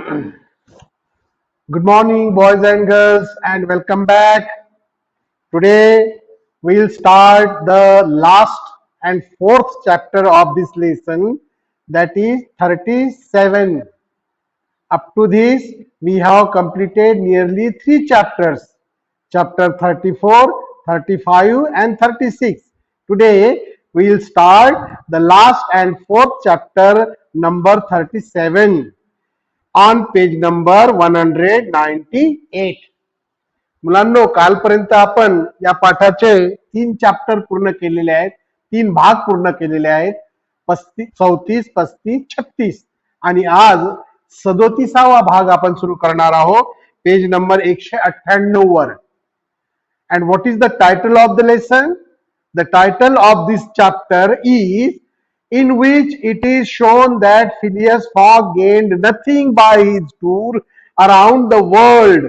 Good morning, boys and girls, and welcome back. Today, we'll start the last and fourth chapter of this lesson, that is 37. Up to this, we have completed nearly three chapters, chapter 34, 35, and 36. Today, we'll start the last and fourth chapter, number 37. On page number 198. मुलांनो, कालपर्यंत आपण या पाठाचे 3 chapter पूर्ण केलेले आहेत, 3 भाग पूर्ण केलेले आहेत. 35, 34, 35, 36 आणि आज 37वा भाग आपण सुरू करणार आहोत, पेज नंबर 198 वर. And what is the title of the lesson? The title of this chapter is in which it is shown that Phileas Fogg gained nothing by his tour around the world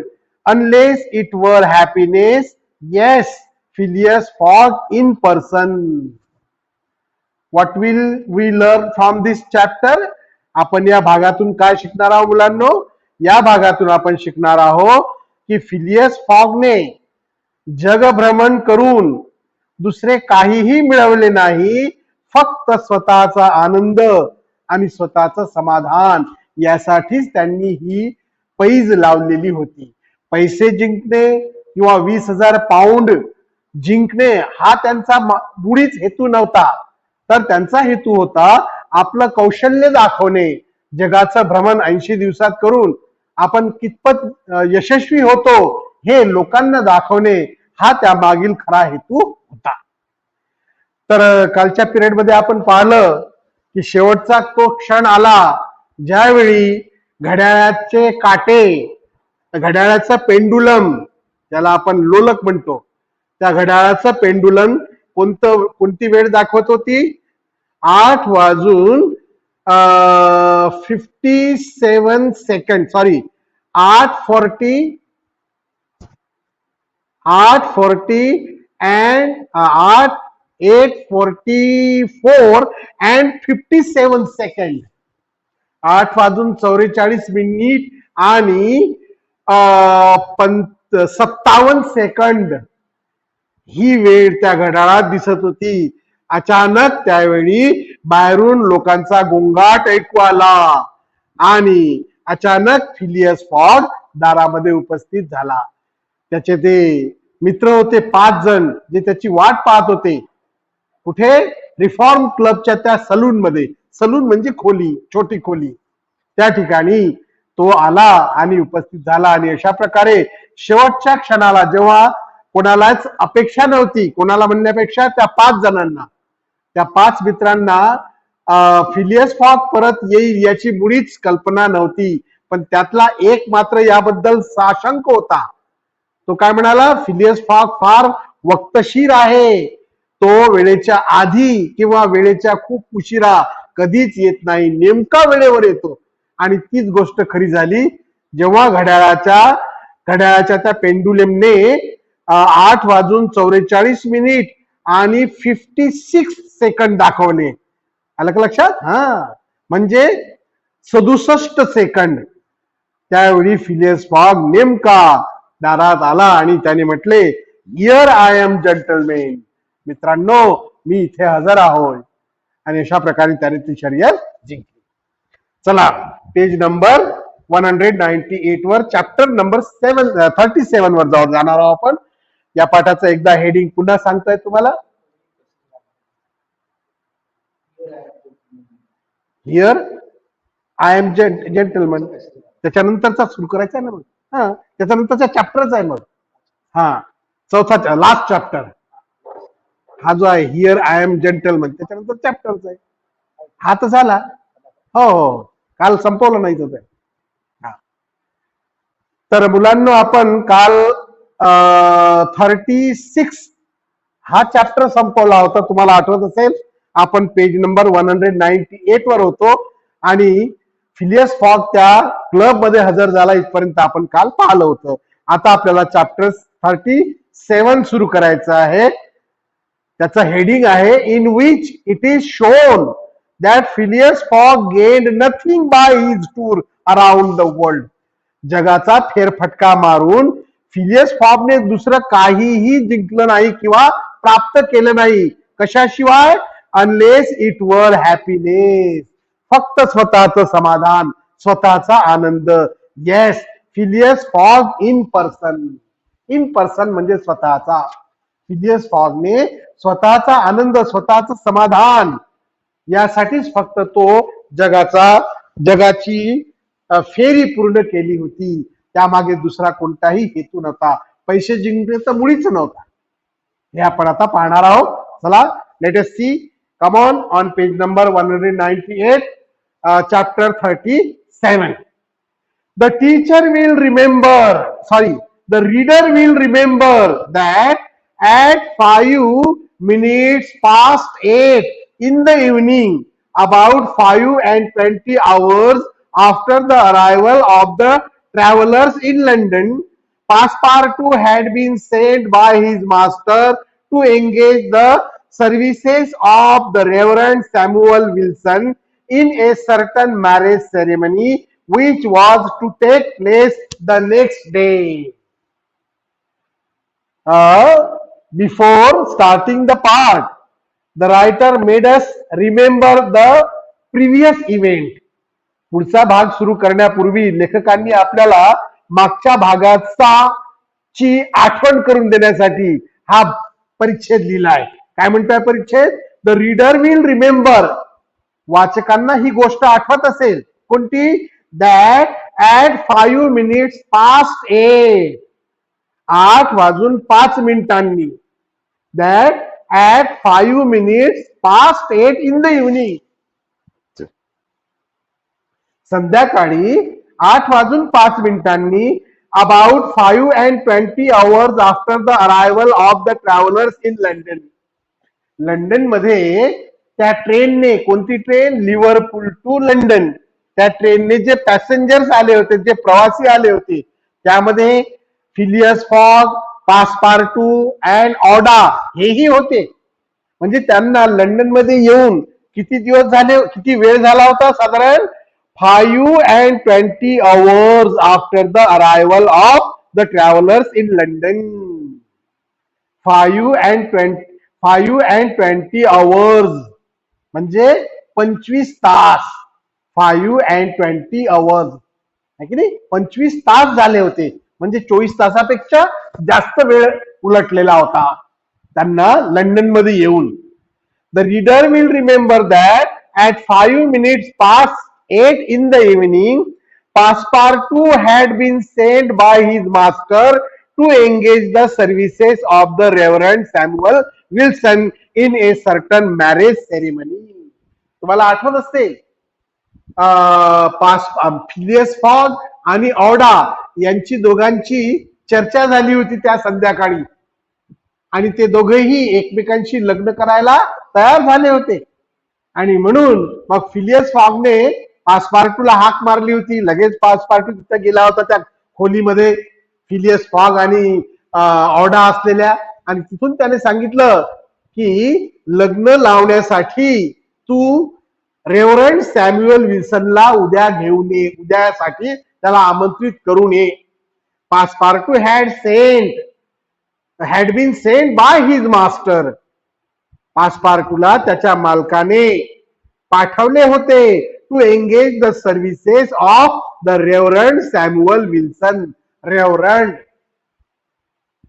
unless it were happiness. Yes, Phileas Fogg in person. What will we learn from this chapter? आपण या भागातून काय शिकणार आहोत मुलांनो? या भागातून आपण शिकणार आहोत की फिलियस फॉगने जगभ्रमण करून दुसरे काहीही मिळवले नाही, फक्त स्वतःचा आनंद आणि स्वतःचं समाधान यासाठीच त्यांनी ही पैज लावलेली होती. पैसे जिंकणे किंवा 20,000 पाऊंड जिंकणे हा त्यांचा मुळीच हेतू नव्हता, तर त्यांचा हेतू होता आपलं कौशल्य दाखवणे. जगाचं भ्रमण 80 दिवसात करून आपण कितपत यशस्वी होतो हे लोकांना दाखवणे हा त्या मागील खरा हेतू होता. तर कालच्या पिरियड मध्ये आपण पाहिलं की शेवटचा तो क्षण आला ज्यावेळी घड्याळाचे काटे, घड्याळाचं पेंडुलम ज्याला आपण लोलक म्हणतो, त्या घड्याळाचं पेंडुलम कोणती वेळ दाखवत होती? 8 वाजून 57 second, sorry 8:40 and 8:44 and 57 second, 8 वाजून 44 मिनिट आणि 57 सेकंड ही वेळ त्या घड्याळात दिसत होती. अचानक त्यावेळी बाहेरून लोकांचा गोंगाट ऐकू आला आणि अचानक फिलियस फॉग दारामध्ये उपस्थित झाला. त्याचे ते मित्र होते 5 जण जे त्याची वाट पाहत होते. कुठे? रिफॉर्म क्लबच्या त्या सलून मध्ये. सलून म्हणजे खोली, छोटी खोली. त्या ठिकाणी तो आला आणि उपस्थित झाला आणि अशा प्रकारे शेवटच्या क्षणाला, जेव्हा कोणालाच अपेक्षा नव्हती, कोणाला म्हणण्यापेक्षा त्या 5 जणांना, त्या 5 मित्रांना फिलियस फॉग परत येईल याची मुळीच कल्पना नव्हती. पण त्यातला एक मात्र याबद्दल साशंक होता. तो काय म्हणाला? फिलियस फॉग फार वक्तशीर आहे, तो वेळेच्या आधी किंवा वेळेच्या खूप उशिरा कधीच येत नाही, नेमका वेळेवर येतो. आणि तीच गोष्ट खरी झाली. जेव्हा घड्याळाच्या त्या पेंडुलमने 8 वाजून 44 मिनिट आणि 56 सेकंड दाखवले. आलं का लक्षात? म्हणजे 67 सेकंड. त्यावेळी फिलियस फॉग नेमका दारात आला आणि त्याने म्हटले, हिअर आय एम जेंटलमेन, मित्रांनो मी इथे हजर आहोत. आणि अशा प्रकारे त्याने ती शर्यत जिंकली. चला पेज नंबर 198 वर चॅप्टर नंबर 37 वर जाणार आहोत आपण. या पाठाचं एकदा हेडिंग पुन्हा सांगताय तुम्हाला. Here I am gentleman. त्याच्यानंतरचा सुरू करायचा आहे ना मग. त्याच्यानंतरचा चॅप्टरच आहे मग. चौथा लास्ट चॅप्टर हा जो आहे, हिअर आय एम जेंटलमन, त्याच्यानंतर चॅप्टरच आहे. हा तर झाला. हो, काल संपवलं नाही तर. तर मुलांनो, आपण काल 36 हा चॅप्टर संपवला होता. तुम्हाला आठवत असेल, आपण पेज नंबर 198 वर होतो आणि फिलियस फॉग त्या क्लब मध्ये हजर झाला इथपर्यंत आपण काल पाहिलं होतं. आता आपल्याला चॅप्टर 37 सुरू करायचं आहे. त्याचं हेडिंग आहे, in which it is shown that Phileas Fogg gained nothing by his tour around the world. जगाचा फेरफटका मारून फिलियस फॉगने दुसरं काहीही जिंकलं नाही किंवा प्राप्त केलं नाही. कशाशिवाय? Unless it were happiness. फक्त स्वतःचं समाधान, स्वतःचा आनंद. Yes, Phileas Fogg in person. In person म्हणजे स्वतःचा. फिलियस फॉगने स्वतःचा आनंद, स्वतःचं समाधान यासाठीच फक्त तो जगाची फेरी पूर्ण केली होती. त्यामागे दुसरा कोणताही हेतू नव्हता. पैसे जिंकण्याचा मुळीच नव्हता. हे आपण आता पाहणार आहोत. चला, let us see. Come on page number 198, chapter 37. The teacher will remember, the reader will remember that at 5 minutes past 8 in the evening, about 5:20 after the arrival of the travelers in London, Passepartout had been sent by his master to engage the services of the Reverend Samuel Wilson in a certain marriage ceremony which was to take place the next day. Before starting the part, the writer made us remember the previous event. पुढचा भाग सुरू करण्यापूर्वी लेखकांनी आपल्याला मागच्या भागाचा ची आठवण करून देण्यासाठी हा परिच्छेद लिहिलाय. काय म्हणतोय परिच्छेद? The reader will remember. वाचकांना ही गोष्ट आठवत असेल. कोणती? That at 5 minutes past 8, 8:05 that at 5 minutes past 8 in the evening. संध्याकाळी 8:05 about 5:20 after the arrival of the travellers in London. London मध्ये त्या ट्रेनने, कोणती ट्रेन? Liverpool to London. त्या ट्रेनने जे पॅसेंजर्स आले होते, जे प्रवासी आले होते, त्यामध्ये फिलियस फॉग, पासपार्टू अँड ऑडा हेही होते. म्हणजे त्यांना लंडन मध्ये येऊन किती दिवस झाले, किती वेळ झाला होता? साधारण 5:20 after the arrival of the travellers in London. 5:20 म्हणजे 25 तास. 5:20 आहे की नाही? 25 तास झाले होते. म्हणजे 24 तासापेक्षा जास्त वेळ उलटलेला होता त्यांना लंडन मध्ये येऊन. The reader will remember that at 5 minutes past 8 in the evening, Passepartout had been sent by his master to engage the services of the Reverend Samuel Wilson in a certain marriage ceremony. तुम्हाला आठवत असते Phileas fog आणि ऑडा यांची दोघांची चर्चा झाली होती त्या संध्याकाळी, आणि ते दोघेही एकमेकांशी लग्न करायला तयार झाले होते. आणि म्हणून मग फिलियस फॉगने पासपार्टूला हाक मारली होती. लगेच पासपार्टू तिथे गेला होता त्या खोलीमध्ये, फिलियस फॉग आणि ऑडा असलेल्या, आणि तिथून त्याने सांगितलं की लग्न लावण्यासाठी तू रेव्हरंड सॅम्युअल विल्सनला उद्या घेऊन ये, उद्यासाठी त्याला आमंत्रित करून ये. पासपार्टू had been sent by his master. पासपार्टूला त्याच्या मालकाने पाठवले होते to engage the services of the reverend Samuel Wilson. Reverend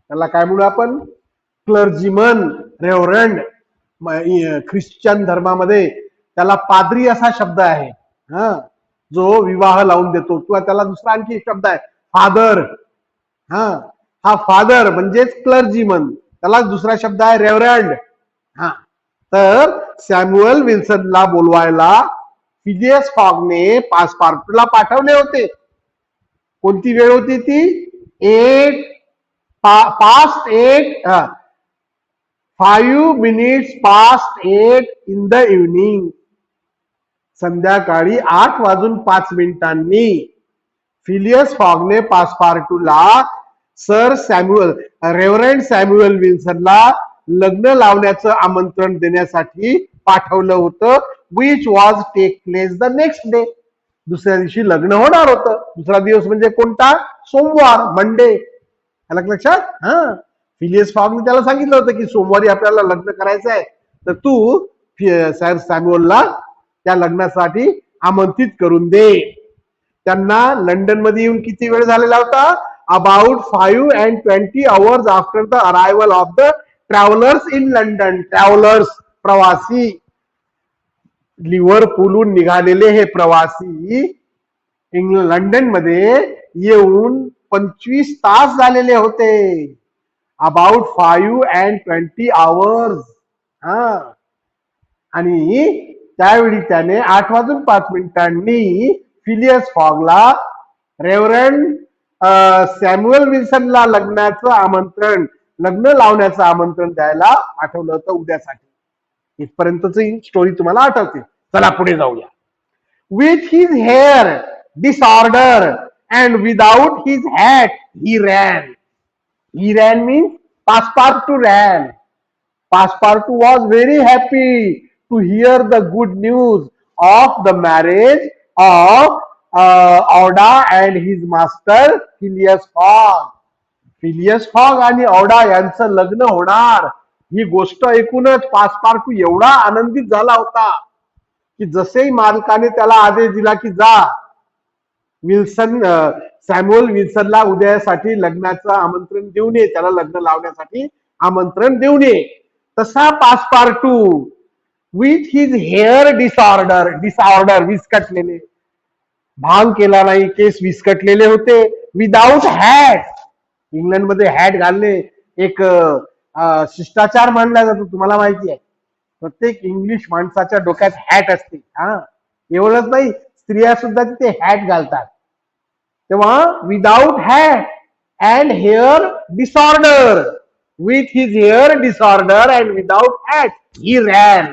त्याला काय म्हणू आपण? क्लर्जीमन. रेव्हरंड ख्रिश्चन धर्मामध्ये त्याला पाद्री असा शब्द आहे, जो विवाह लावून देतो. किंवा त्याला दुसरा आणखी शब्द आहे फादर. हा फादर म्हणजेच क्लर्जीमन, त्याला दुसरा शब्द आहे रेव्हरंड. तर सॅम्युअल विल्सनला बोलवायला फिलियस फॉगने पासपार्टूला पाठवले होते. कोणती वेळ होती ती? 5 minutes past 8 in the evening. संध्याकाळी 8:05 फिलियस फॉगने पासपार्टूला रेव्हरंड सॅम्युअल विल्सनला लग्न लावण्याचं आमंत्रण देण्यासाठी पाठवलं होतं, which was take place the next day. दुसऱ्या दिवशी लग्न होणार होतं. दुसरा दिवस म्हणजे कोणता? सोमवार, मंडे. आलं लक्षात? हा, फिलियस फॉगने त्याला सांगितलं होतं की सोमवारी आपल्याला लग्न करायचं आहे, तर तू सर सॅम्युअलला त्या लग्नासाठी आमंत्रित करून दे. त्यांना लंडन मध्ये येऊन किती वेळ झालेला होता? About 5:20 hours after the arrival of the travellers in London. Travellers, प्रवासी, लिव्हरपूलहून निघालेले हे प्रवासी लंडन मध्ये येऊन 25 तास झालेले होते. About 5:20 hours. हा, आणि त्यावेळी त्याने 8:05 फिलियस फॉगला रेव्हरंड सॅम्युअल विल्सनला लग्न लावण्याचं आमंत्रण द्यायला आठवलं होतं उद्यासाठी. इथपर्यंतची स्टोरी तुम्हाला आठवते. चला पुढे जाऊया. With his hair disorder and without his hat he ran. He ran means Passepartout ran. Passepartout was very happy to hear the good news of the marriage of Auda and his master Phileas Fogg. Phileas Fogg आणि औडा यांचं लग्न होणार ही गोष्ट ऐकूनच पासपार्टू एवढा आनंदित झाला होता की जसेही मालकाने त्याला आदेश दिला की जा विल्सन सॅम्युअल विल्सनला उद्यासाठी लग्नाचं आमंत्रण देऊन ये, त्याला लग्न लावण्यासाठी आमंत्रण देऊन ये, तसा पासपार्टू विथ हिज हेअर डिसऑर्डर विस्कटलेले, भांग केला नाही, केस विस्कटलेले होते, विदाउट हॅट. इंग्लंडमध्ये हॅट घालणे एक शिष्टाचार मानला जातो, तुम्हाला माहिती आहे. प्रत्येक इंग्लिश माणसाच्या डोक्यात हॅट असते. हा, एवढंच नाही, स्त्रिया सुद्धा तिथे हॅट घालतात. तेव्हा without hat and hair disorder, with his hair disorder and without hat he ran.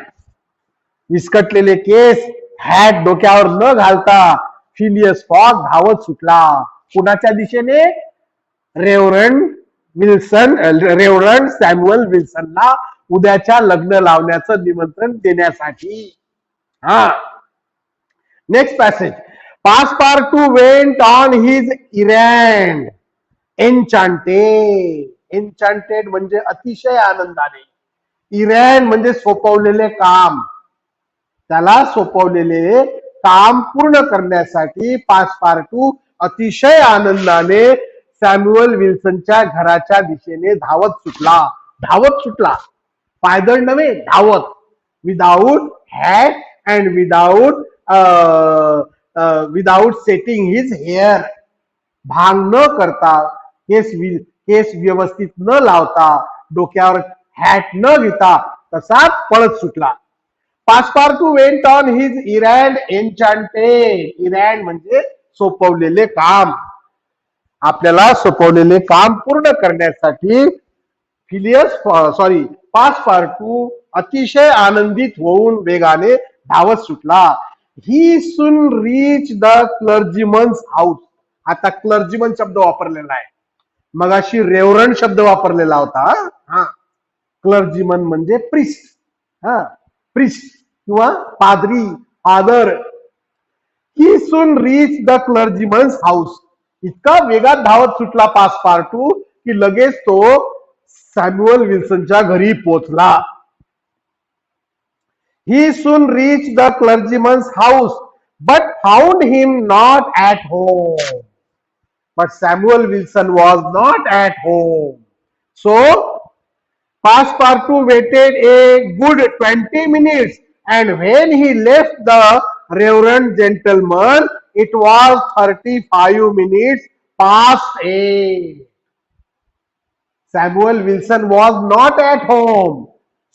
विस्कटलेले केस, हॅट डोक्यावर न घालता फिलियस फॉग धावत सुटला. कुणाच्या दिशेने? रेव्हरंड सॅम्युअल विल्सनला उद्याच्या लग्न लावण्याचं निमंत्रण देण्यासाठी. हा, next passage. Passepartout went on his errand enchanted. Enchanted म्हणजे अतिशय आनंदाने. इरँड म्हणजे सोपवलेले काम. त्याला सोपवलेले काम पूर्ण करण्यासाठी पासपार्टू अतिशय आनंदाने सॅम्युअल विल्सनच्या घराच्या दिशेने धावत सुटला. पायदळ नव्हे, धावत. Without hat and without setting his hair. भांग न करता, केस व्यवस्थित न लावता, डोक्यावर हॅट न घेता तसाच पळत सुटला. पासपार्टू वेंट ऑन हिज इरँड एन्चांटेड. इरँड म्हणजे सोपवलेले काम. आपल्याला सोपवलेले काम पूर्ण करण्यासाठी पासपार्टू अतिशय आनंदित होऊन वेगाने धावत सुटला. ही soon reach the clergyman's house. आता क्लर्जीमन शब्द वापरलेला आहे, मगाशी रेव्हरंड शब्द वापरलेला होता. हा, क्लर्जीमन म्हणजे प्रिस्ट. हा, प्रिस्ट किंवा पादरी, father. He soon reach the clergyman's house. इतका वेगात धावत सुटला पासपार्टू की लगेच तो सॅम्युअल विल्सनच्या घरी पोहोचला. He soon reached the clergyman's house, but found him not at home. But Samuel Wilson was not at home. So, Passepartout waited a good 20 minutes, and when he left the reverend gentleman, it was 35 minutes past 8. Samuel Wilson was not at home.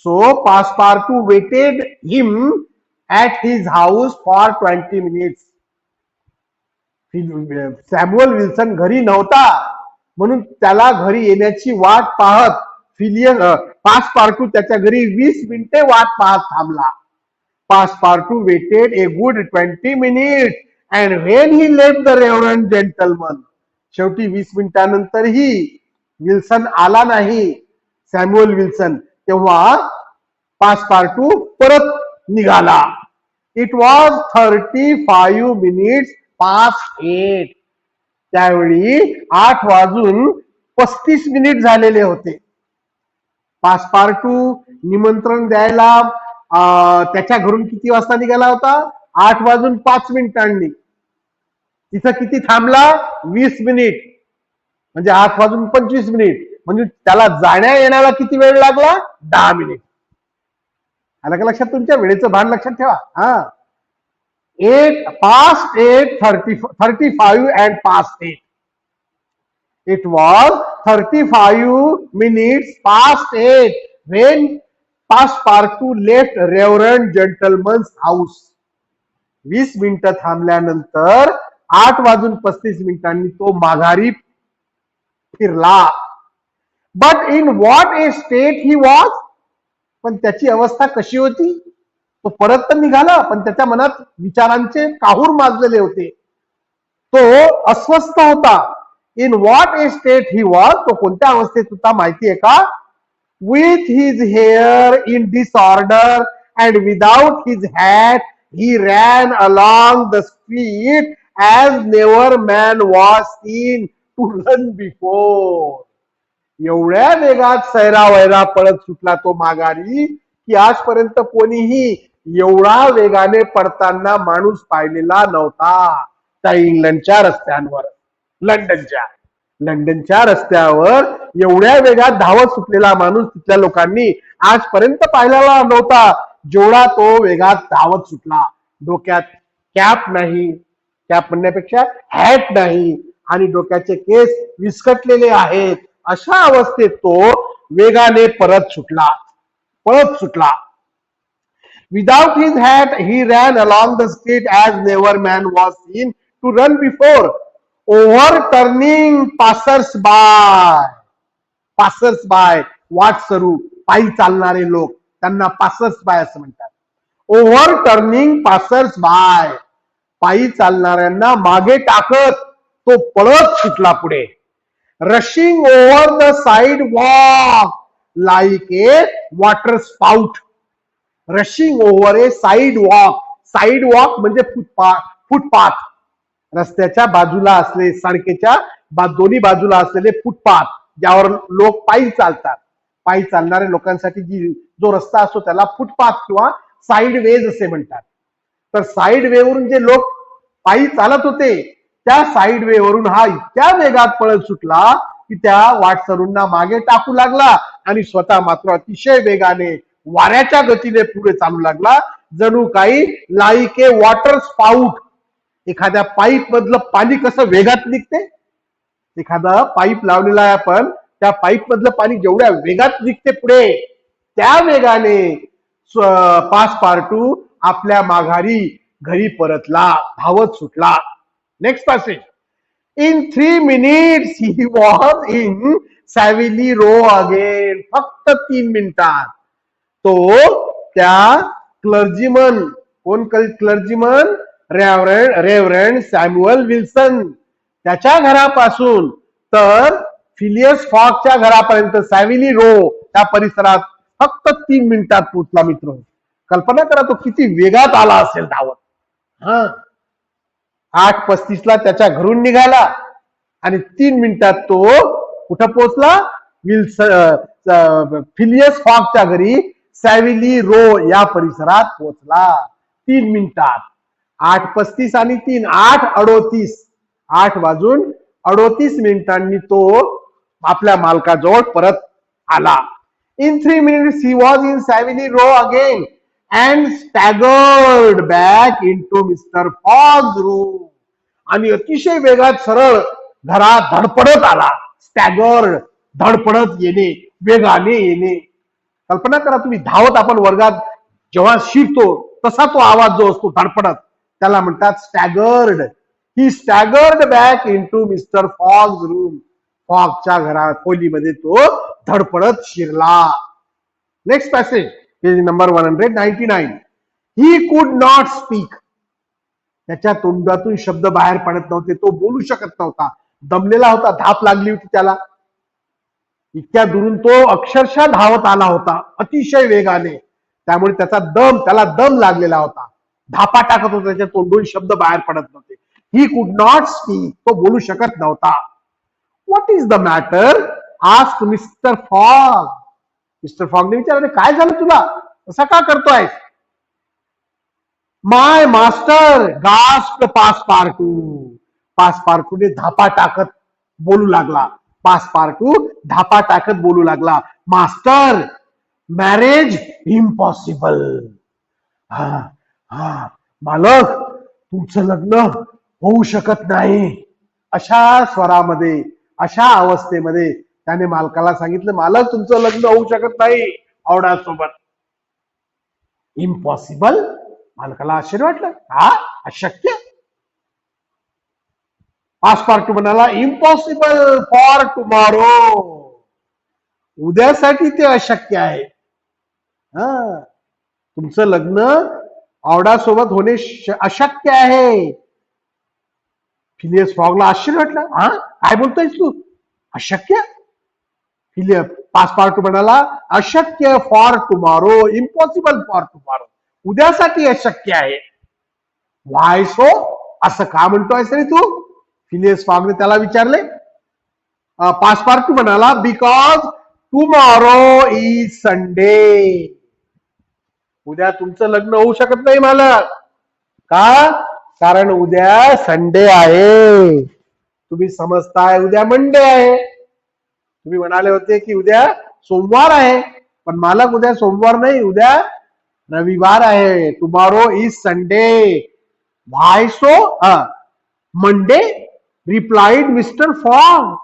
So Passepartout waited him at his house for 20 minutes. Samuel Wilson घरी नव्हता म्हणून त्याला घरी येण्याची वाट पाहत पासपार्टू त्याच्या घरी 20 मिनिटे वाट पाहत थांबला. Passepartout waited a good 20 minutes and when he left the reverend gentleman. शेवटी 20 मिनिटांनंतरही विल्सन आला नाही, सॅम्युअल विल्सन. तेव्हा पासपार्टू परत निघाला. It was 35 minutes past 8. त्यावेळी 8:35 झालेले होते. पासपार्टू निमंत्रण द्यायला त्याच्या घरून किती वाजता निघाला होता? 8:05. तिथं किती थांबला? 20 मिनिट. म्हणजे 8:25. म्हणजे त्याला जाण्या येण्याला किती वेळ लागला? 10 मिनिट. आलं का लक्षात? तुमच्या वेळेचं भान लक्षात ठेवा. 35 It was 35 minutes past 8 when Passepartout left Reverend Gentleman's house. 20 मिनिटं थांबल्यानंतर 8:35 तो माघारी फिरला. But in what a state he was. पण त्याची अवस्था कशी होती? तो परत तर निघाला, पण त्याच्या मनात विचारांचे काहूर माजलेले होते. तो अस्वस्थ होता. In what a state he was. तो कोणत्या अवस्थेत होता माहितीये का? With his hair in disorder and without his hat he ran along the street as never man was seen to run before. एवढ्या वेगात सैरावैरा पळत सुटला तो माघारी की आजपर्यंत कोणीही एवढा वेगाने पडताना माणूस पाहिलेला नव्हता. त्या इंग्लंडच्या रस्त्यांवर, लंडनच्या रस्त्यावर एवढ्या वेगात धावत सुटलेला माणूस तिथल्या लोकांनी आजपर्यंत पाहिलेला नव्हता, जेवढा तो वेगात धावत सुटला. डोक्यात कॅप नाही, कॅप म्हणण्यापेक्षा हॅट नाही, आणि डोक्याचे केस विस्कटलेले आहेत. अशा अवस्थेत तो वेगाने पळत सुटला. Without his hat he ran along the street as never man was seen to run before. Overturning passers by वाटसरू, पायी चालणारे लोक, त्यांना पासर्स बाय असं म्हणतात. ओव्हरटर्निंग पासर्स बाय, पायी चालणाऱ्यांना मागे टाकत तो पळत सुटला पुढे. Rushing over the side walk like A water spout. Rushing over A side walk म्हणजे फुटपाथ. रस्त्याच्या बाजूला असले, सडकेच्या दोन्ही बाजूला असलेले फुटपाथ, ज्यावर लोक पायी चालतात. पायी चालणाऱ्या लोकांसाठी जो रस्ता असतो त्याला फुटपाथ किंवा साइड वेज असे म्हणतात. तर साइड वे वरून जे लोक पायी चालत होते त्या साइड वे वरून हा इतक्या वेगात पळत सुटला की त्या वाटसरूंना मागे टाकू लागला आणि स्वतः मात्र अतिशय वेगाने वाऱ्याच्या गतीने पुढे चालू लागला. जणू काही लाईक ए वॉटर स्पाउट. एखाद्या पाईप मधलं पाणी कसं वेगात निघते, एखादा पाईप लावलेला आहे आपण, त्या पाईप मधलं पाणी जेवढ्या वेगात निघते पुढे, त्या वेगाने पासपार्टू आपल्या माघारी घरी परतला, धावत सुटला. Next passage. In 3 minutes he was in Savile Row again. फक्त 3 मिनिटात तो त्या क्लर्जीमन, कोण क्लर्जीमन? रेव्हरंड सॅम्युअल विल्सन, त्याच्या घरापासून तर फिलियस फॉकच्या घरापर्यंत सॅव्हिली रो त्या परिसरात फक्त 3 मिनिटात पोहोचला. मित्र, कल्पना करा तो किती वेगात आला असेल धावत. 8:35 त्याच्या घरून निघाला आणि 3 मिनिटात तो कुठं पोहोचला? फिलियस फॉकच्या घरी सॅव्हिली रो या परिसरात पोहोचला 3 मिनिटात. 8:35 आणि 3 8:38, 8:38 तो आपल्या मालकाजवळ परत आला. In 3 minutes he was in Savile Row again and staggered back into Mr Fogg's room. आणि अतिशय वेगात सरळ घरात धडपडत आला. स्टॅगर्ड, धडपडत येणे, वेगाने येणे. कल्पना करा तुम्ही, धावत आपण वर्गात जेव्हा शिरतो तसा तो आवाज जो असतो धडपडत, त्याला म्हणतात staggered. He staggered back into Mr Fogg's room. फॉगच्या घरात खोलीमध्ये तो धडपडत शिरला. Next passage, page number 199. He could not speak. त्याच्या तोंडातून शब्द बाहेर पडत नव्हते, तो बोलू शकत नव्हता, दमलेला होता, धाप लागली होती त्याला. इतक्या दुरून तो अक्षरशः धावत आला होता अतिशय वेगाने, त्यामुळे त्याला दम लागलेला होता. धापा टाकत होता, त्याच्या तोंडून शब्द बाहेर पडत नव्हते. ही कुड नॉट स्पीक, तो बोलू शकत नव्हता. What is the matter, ask Mr Fogg. Mr फॉगने विचारले, काय झालं तुला, असा का करतोय? माय मास्टर गास्प्ड पासपार्टू. पासपार्टूने धापा टाकत बोलू लागला. पासपार्टू धापा टाकत बोलू लागला, मास्टर मॅरेज इम्पॉसिबल. हा हा मालक, तुमचं लग्न होऊ शकत नाही. अशा स्वरामध्ये, अशा अवस्थेमध्ये त्याने मालकाला सांगितलं, मालक तुमचं लग्न होऊ शकत नाही औडासोबत. इम्पॉसिबल. मालकाला आश्चर्य वाटलं, हा अशक्य. पासपार्टू म्हणाला, इम्पॉसिबल फॉर टुमॉरो. उद्यासाठी ते अशक्य आहे. तुमचं लग्न औडासोबत होणे अशक्य आहे. फिलियस फॉगला आश्चर्य वाटलं, हा काय बोलतोयस तू, अशक्य. पासपार्टू म्हणाला, अशक्य for tomorrow, impossible for tomorrow. उद्यासाठी अशक्य आहे. व्हाय सो, असं का म्हणतोय रे तू? फिलियस फॉगने त्याला विचारले. पासपार्टू म्हणाला, बिकॉज टुमॉरो इज संडे. उद्या तुमचं लग्न होऊ शकत नाही मालक. का? कारण उद्या संडे आहे. तुम्ही समजताय उद्या मंडे आहे. तुम्ही म्हणाले होते की उद्या सोमवार आहे, पण मालक उद्या सोमवार नाही, उद्या रविवार आहे. Tomorrow is Sunday. Why so, Monday, replied mister Fogg.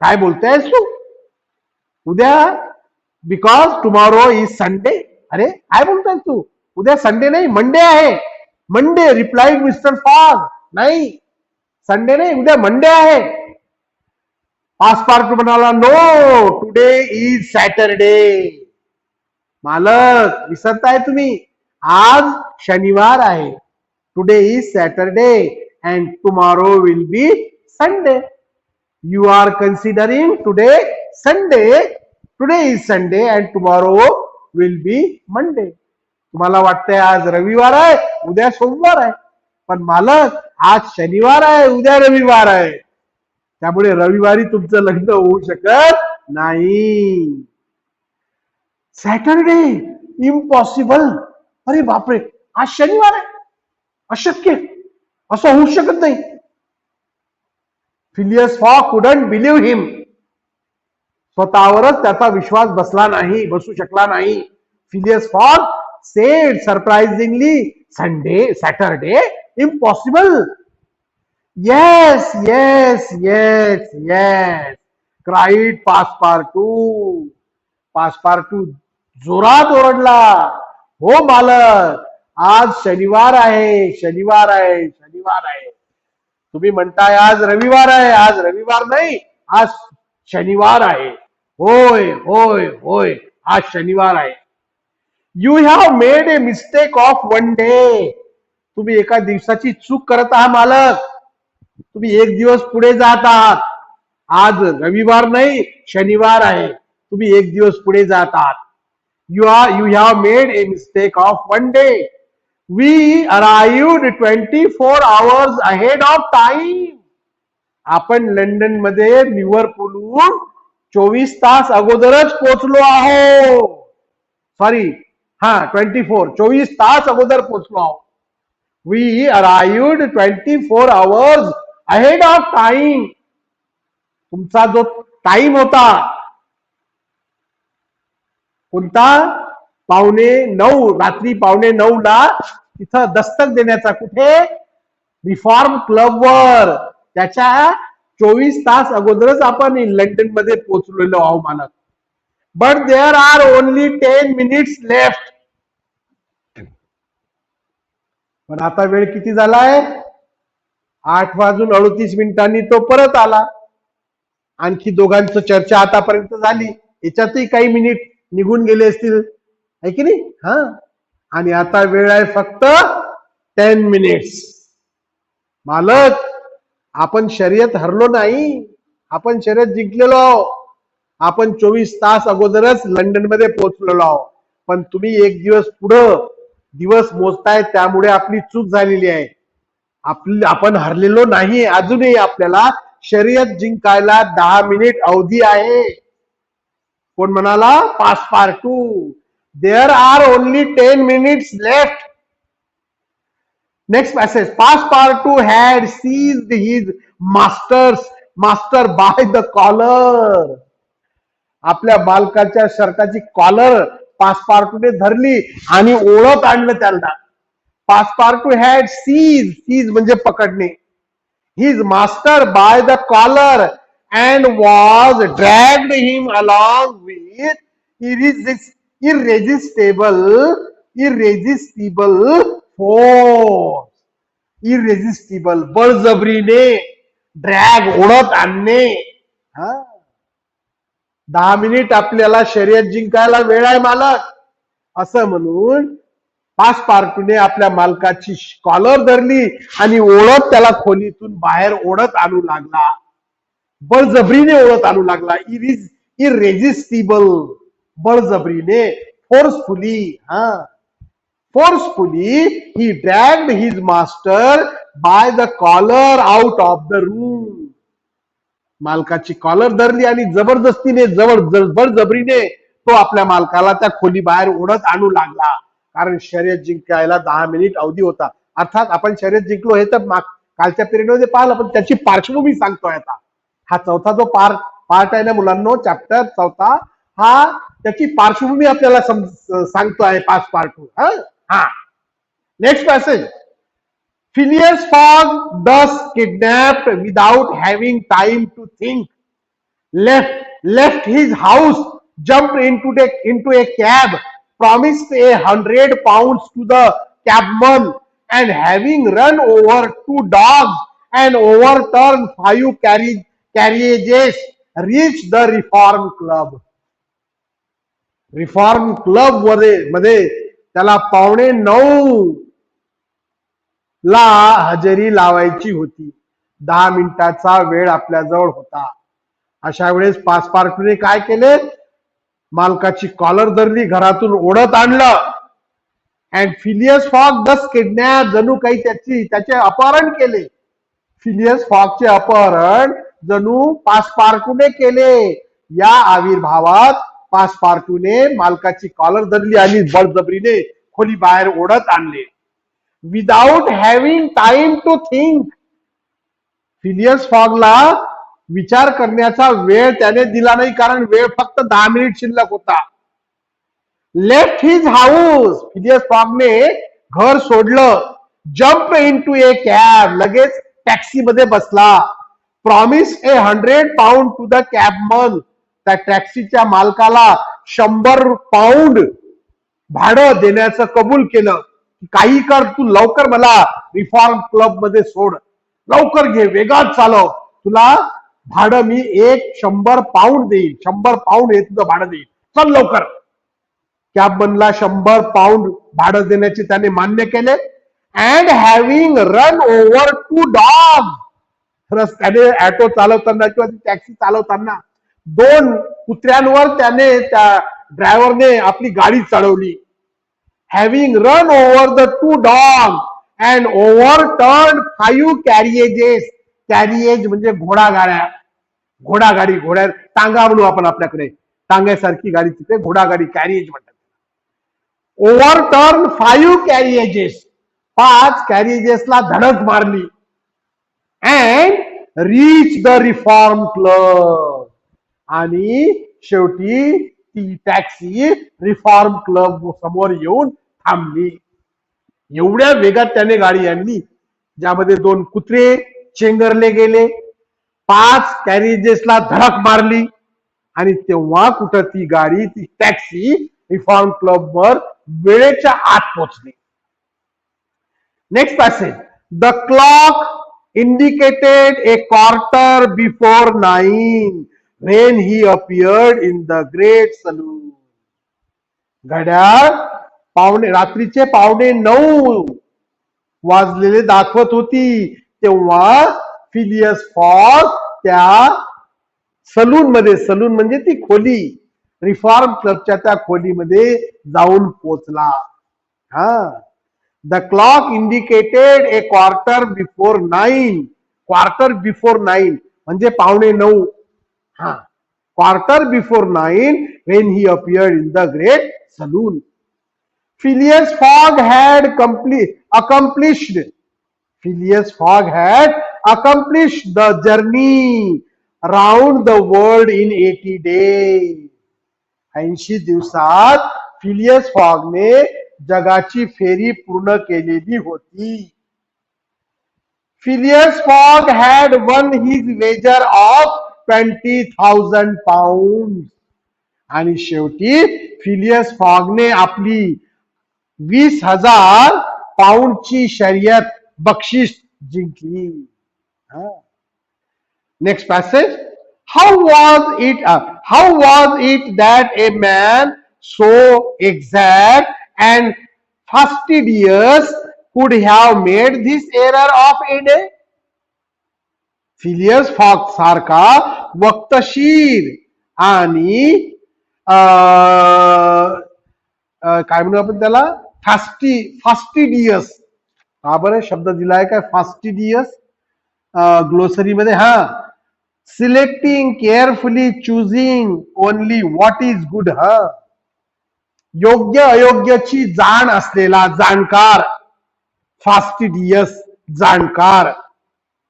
काय बोलतेस तू? उद्या, बिकॉज टुमॉरो इज संडे. अरे काय बोलतोय तू? उद्या संडे नाही, मंडे आहे. Monday, replied mister fog. नाही, संडे नाही, उद्या मंडे आहे. पासपार्टू म्हणाला, नो, टुडे इज सॅटरडे. मालक विसरताय तुम्ही, आज शनिवार आहे. Today is Saturday and tomorrow will be Sunday. You are considering today Sunday. Today is Sunday and tomorrow will be Monday. तुम्हाला वाटतंय आज रविवार आहे, उद्या सोमवार आहे, पण मालक आज शनिवार आहे, उद्या रविवार आहे. त्यामुळे रविवारी तुमचं लग्न होऊ शकत नाही. Saturday, impossible. अरे बापरे, आज शनिवार आहे, अशक्य, असं होऊ शकत नाही. Phileas Fogg couldn't believe him. स्वतःवरच त्याचा विश्वास बसू शकला नाही. Phileas Fogg said surprisingly, Sunday, Saturday, impossible. Yes yes yes yes, cried Passepartout. Passepartout जोरात ओरडला, हो मालक, आज शनिवार आहे, शनिवार आहे, शनिवार आहे. तुम्ही म्हणताय आज रविवार आहे, आज रविवार नाही, आज शनिवार आहे. होय होय होय, आज शनिवार आहे. You have made a mistake of one day. तुम्ही एका दिवसाची चूक करत आहात मालक. तुम्ही एक दिवस पुढे जात आहात. आज रविवार नाही, शनिवार आहे. तुम्ही एक दिवस पुढे जात आहात. You have made a mistake of one day. We arrived 24 hours ahead of time. आपण लंडन मध्ये लिव्हरपूलहून 24 तास अगोदरच पोहोचलो आहो. सॉरी, 24 तास अगोदर पोहोचलो आहोत. We arrived 24 hours ahead of time. तुमचा जो टाइम होता कोणता, 9:15, रात्री 9:15 ला तिथं दस्तक देण्याचा. कुठे? रिफॉर्म क्लबवर. त्याच्या 24 तास अगोदरच आपण लंडन मध्ये पोहोचलेलो आहोत मालक. But there are only 10 minutes left. पण आता वेळ किती झालाय? 8:38 तो परत आला. आणखी दोघांचं चर्चा आतापर्यंत झाली, याच्यातही काही मिनिट निघून गेले असतील, आहे की नाही? आणि आता वेळ आहे फक्त 10 minutes. मालक, आपण शर्यत हरलो नाही, आपण शर्यत जिंकलेलो आहोत. आपण 24 तास अगोदरच लंडन मध्ये पोहोचलेलो आहोत. पण तुम्ही एक दिवस पुढं दिवस मोजतायत त्यामुळे आपली चूक झालेली आहे. आपण हरलेलो नाही. अजूनही आपल्याला शर्यत जिंकायला 10 मिनिट अवधी आहे. कोण म्हणाला? Passepartout. There are only 10 minutes left. Next passage. Passepartout had seized his master by the collar. आपल्या बालकाच्या शर्टाची कॉलर पासपार्टूने धरली आणि ओढत आणलं त्यांना. पासपार्टू हॅड सीज म्हणजे पकडणे. His master by the collar and was dragged him along with irresistible force. Irresistible बळजबरीने, ड्रॅग ओढत आणणे. 10 मिनिट आपल्याला शर्यत जिंकायला वेळ आहे मालक, असं म्हणून पासपार्टूने आपल्या मालकाची कॉलर धरली आणि ओढत त्याला खोलीतून बाहेर ओढत आणू लागला. बळजबरीने ओढत आणू लागला. इरेजिस्टिबल, बळजबरीने, forcefully. Forcefully he dragged his master by the collar out of the room. मालकाची कॉलर धरली आणि जबरदस्तीने, बळजबरीने तो आपल्या मालकाला त्या खोली बाहेर ओढत आणू लागला. कारण शर्यत जिंकायला 10 मिनिट अवधी होता. अर्थात आपण शर्यत जिंकलो हे तर कालच्या पिरियडमध्ये पाहिलं, पण त्याची पार्श्वभूमी सांगतोय आता. हा चौथा जो पार्ट आहे ना मुलांनो, चॅप्टर चौथा, हा त्याची पार्श्वभूमी आपल्याला सांगतो आहे Passepartout. Next passage. Phileas Fogg, thus kidnapped without having time to think, left his house, jumped into a cab, promised £100 to the cabman, and having run over 2 dogs and overturned 5 carriages, reached the Reform Club. Reform club मध्ये त्याला 8:45 ला हजेरी लावायची होती. 10 मिनिटाचा वेळ आपल्या जवळ होता. अशा वेळेस पासपार्टूने काय केले? मालकाची कॉलर धरली, घरातून ओढत आणलं. अँड फिलियस फॉग दस किडनॅप, जणू काही त्याचे अपहरण केले. फिलियस फॉगचे अपहरण जणू पासपार्टूने केले. या आविर्भावात पासपार्टूने मालकाची कॉलर धरली आणि बळजबरीने खोली बाहेर ओढत आणले. Without having time to think. Phileas फॉगला विचार करण्याचा वेळ त्याने दिला नाही, कारण वेळ फक्त 10 मिनिट शिल्लक होता. लेफ्ट हिज हाऊस, फिलियस फॉगने घर सोडलं. Jump in to a cab, लगेच टॅक्सी मध्ये बसला. प्रॉमिस £100 टू द कॅबमन, त्या टॅक्सीच्या मालकाला £100 भाडं देण्याचं कबूल केलं. काही कर, तू लवकर मला रिफॉर्म क्लब मध्ये सोड, लवकर घे, वेगात चालव, तुला भाडं मी £100 देईल. £100 हे तुझं भाडं देईल, चल लवकर. कॅबमनला £100 भाडं देण्याचे त्याने मान्य केले. And having run over 2 dog, रस्त्याने ऑटो चालवताना किंवा टॅक्सी चालवताना 2 कुत्र्यांवर त्या ड्रायव्हरने आपली गाडी चढवली. Having run over the 2 dog and overturn 5 carriages. Carriage म्हणजे घोडागाड्या, घोडागाडी, घोड्या टांगा म्हणू आपण आपल्याकडे, टांग्यासारखी गाडी, तिथे घोडागाडी कॅरिएज म्हणतात. ओव्हरटर्न 5 कॅरिएजेस, 5 कॅरिएजेसला धडक मारली. And reach the Reform club, आणि शेवटी ती टॅक्सी रिफॉर्म क्लब समोर येऊन थांबली. एवढ्या वेगात त्याने गाडी आणली, ज्यामध्ये 2 कुत्रे चेंगरले गेले, 5 कॅरिजेसला धडक मारली, आणि तेव्हा कुठं ती गाडी, ती टॅक्सी रिफॉर्म क्लब वर वेळेच्या आत पोहोचली. Next passage. The clock indicated a quarter before 9 when he appeared in the great saloon. घड्याळ रात्रीचे 9:15 वाजलेले दाखवत होती, तेव्हा फिलियस फॉग त्या सलून मध्ये, सलून म्हणजे ती खोली, रिफॉर्म क्लबच्या त्या खोलीमध्ये जाऊन पोहोचला. The clock indicated a quarter before 9. Quarter before 9 म्हणजे पावणे 9. Quarter before 9 when he appeared in the great saloon. Phileas Fogg had accomplished the journey around the world in 80 days. 80 दिवसात फिलियस फॉगने जगाची फेरी पूर्ण केलेली होती. Phileas Fogg had won his wager of 20,000 pounds. आणि शेवटी Phileas फॉगने आपली 20,000 पाऊंडची शर्यत बक्षीस जिंकली. Next passage. How was it that a man so exact and fastidious could have made this error of a day? Phileas fog सारखा वक्तशीर आणि काय म्हणू आपण त्याला फास्टिडियस. हा बरं शब्द दिलाय काय फास्टिडियस ग्लोसरी मध्ये. Selecting carefully चुझिंग only what is good. योग्य अयोग्याची जाण असलेला जाणकार फास्टिडियस जाणकार.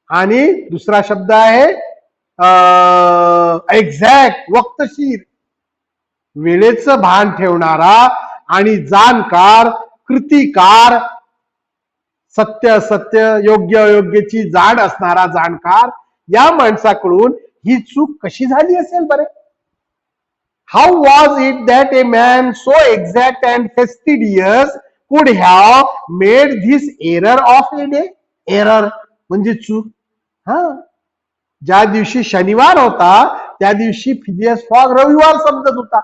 आणि दुसरा शब्द आहे एक्झॅक्ट वक्तशीर वेळेचं भान ठेवणारा आणि जाणकार कृतिकार सत्य असत्य योग्य अयोग्याची जाण असणारा जाणकार या माणसाकडून ही चूक कशी झाली असेल बरे. How was it that a man so exact and fastidious could have made this error of a day. Error म्हणजे चूक. ज्या दिवशी शनिवार होता त्या दिवशी फिलियस फॉग रविवार समजत होता.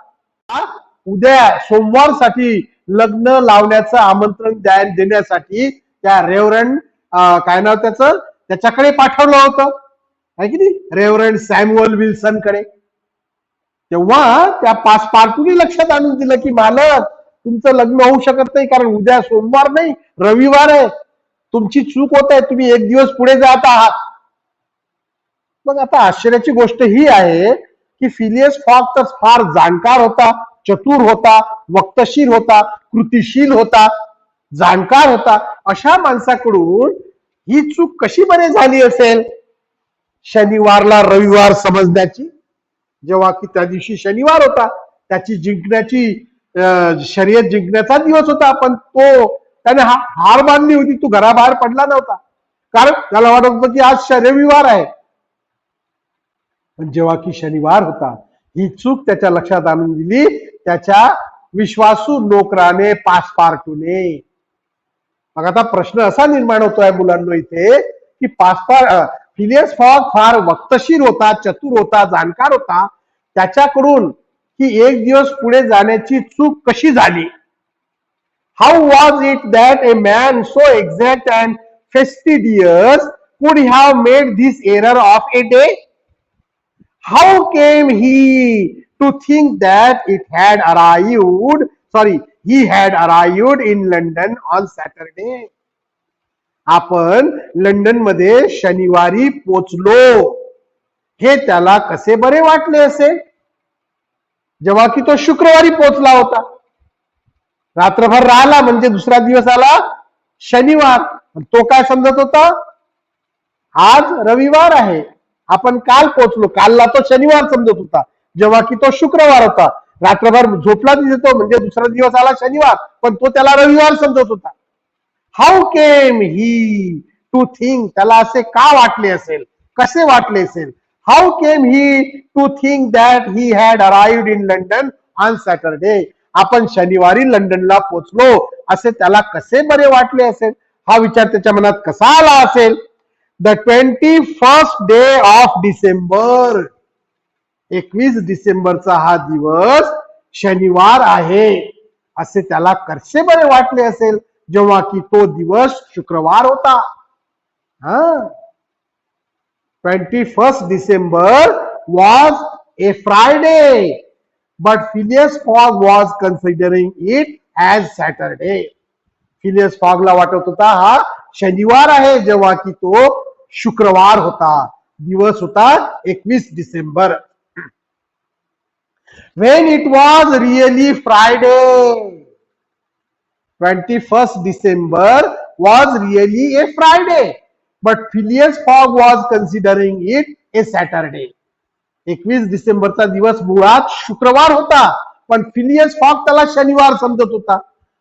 उद्या सोमवारसाठी लग्न लावण्याचं आमंत्रण देण्यासाठी त्या रेव्हरंड काय नाव त्याचं त्याच्याकडे पाठवलं होतं आहे की नाही रेव्हरंड सॅम्युअल विल्सन कडे. तेव्हा त्या पासपार्टूने लक्षात आणून दिलं की मालक तुमचं लग्न होऊ शकत नाही कारण उद्या सोमवार नाही रविवार आहे. तुमची चूक होत आहे तुम्ही एक दिवस पुढे जात आहात. मग आता आश्चर्याची गोष्ट ही आहे की फिलियस फॉग तर फार जाणकार होता चतुर होता वक्तशीर होता कृतिशील होता जाणकार होता. अशा माणसाकडून ही चूक कशी बरे झाली असेल शनिवारला रविवार समजण्याची. जेव्हा की त्या दिवशी शनिवार होता त्याची जिंकण्याची शर्यत जिंकण्याचा दिवस होता पण तो त्याने हार मानली होती. तो घराबाहेर पडला नव्हता कारण त्याला वाटत होतं की आज रविवार आहे. पण जेव्हा की शनिवार होता ही चूक त्याच्या लक्षात आणून दिली त्याच्या विश्वासू नोकराने पासपार्टूने. मग आता प्रश्न असा निर्माण होतोय मुलांनो इथे की फिलियस फॉग फार वक्तशीर होता चतुर होता जाणकार होता त्याच्याकडून ही एक दिवस पुढे जाण्याची चूक कशी झाली. How was it that a man so exact and fastidious could have made this error of a day. How came he to think that he had arrived in London on Saturday? आपण London मध्ये शनिवारी पोचलो हे त्याला कसे बरे वाटले असेल जेव्हा की तो शुक्रवारी पोचला होता. रात्रभर राहिला म्हणजे दुसरा दिवस आला शनिवार. तो काय समजत होता आज रविवार आहे आपण काल पोचलो. कालला तो शनिवार समजत होता जेव्हा की तो शुक्रवार होता. रात्रभर झोपला तो म्हणजे दुसरा दिवस आला शनिवार पण तो त्याला रविवार समजत होता. How came he to think त्याला असे का वाटले असेल कसे वाटले असेल. How came he to think that he had arrived in London on Saturday. आपण शनिवारी लंडनला पोचलो असे त्याला कसे बरे वाटले असेल. हा विचार त्याच्या मनात कसा आला असेल. The 21st day of December 21 डिसेंबरचा हा दिवस शनिवार आहे असे त्याला कसे बरे वाटले असेल जेव्हा की तो दिवस शुक्रवार होता. 21st December was a Friday but Phileas Fogg was considering it as Saturday. Phileas फॉगला वाटत होता हा शनिवार आहे, जेव्हा की तो शुक्रवार होता. दिवस होता 21 December. when it was really Friday. 21st December was really a Friday, but Phileas Fogg was considering it a Saturday. 21 डिसेंबरचा दिवस मुळात शुक्रवार होता, पण फिलियस फॉग त्याला शनिवार समजत होता.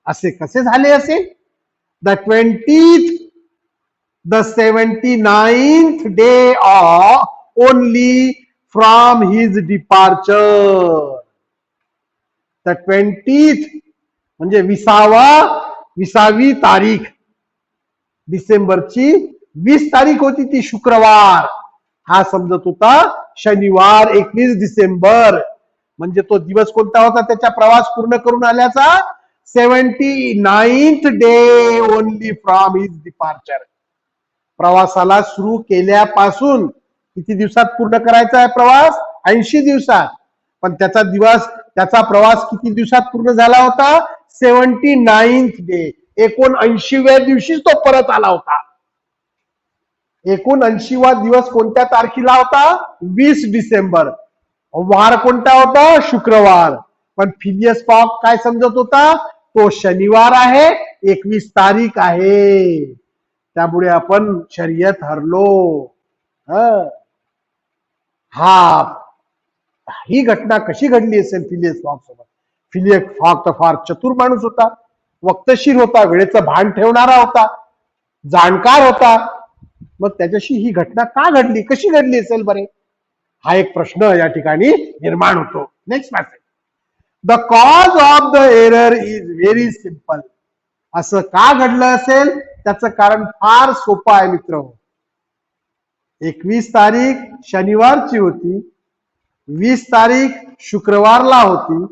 असे कसे झाले असेल? The 20th, the 79th day of only from his departure. The 20th म्हणजे 20वी तारीख, डिसेंबरची 20 तारीख होती ती शुक्रवार, हा समजत होता शनिवार 21 डिसेंबर. म्हणजे तो दिवस कोणता होता त्याचा प्रवास पूर्ण करून आल्याचा? 79th day only from his departure. प्रवासाला सुरू केल्यापासून किती दिवसात पूर्ण करायचा आहे प्रवास? 80 दिवसात. पण त्याचा प्रवास किती दिवसात पूर्ण झाला होता? 79th day. 79व्या दिवशीच तो परत आला होता. 79वा दिवस कोणत्या तारखेला होता? 20 डिसेंबर. वार कोणता होता? शुक्रवार. पण फिलियस फॉग काय समजत होता? तो शनिवार आहे, 21 तारीख आहे. त्यामुळे आपण शर्यत हरलो. ही घटना कशी घडली असेल फिलियस फॉग सोबत? फिलियस फॉग तर फार चतुर माणूस होता, वक्तशीर होता, वेळेचं भान ठेवणारा होता, जाणकार होता. मग त्याच्याशी ही घटना का घडली, कशी घडली असेल बरे? हा एक प्रश्न या ठिकाणी निर्माण होतो. Next passage. The cause of the error is very simple. असं का घडलं असेल? त्याचं कारण फार सोपं आहे मित्र. 21 तारीख शनिवारची होती, 20 तारीख शुक्रवारला होती.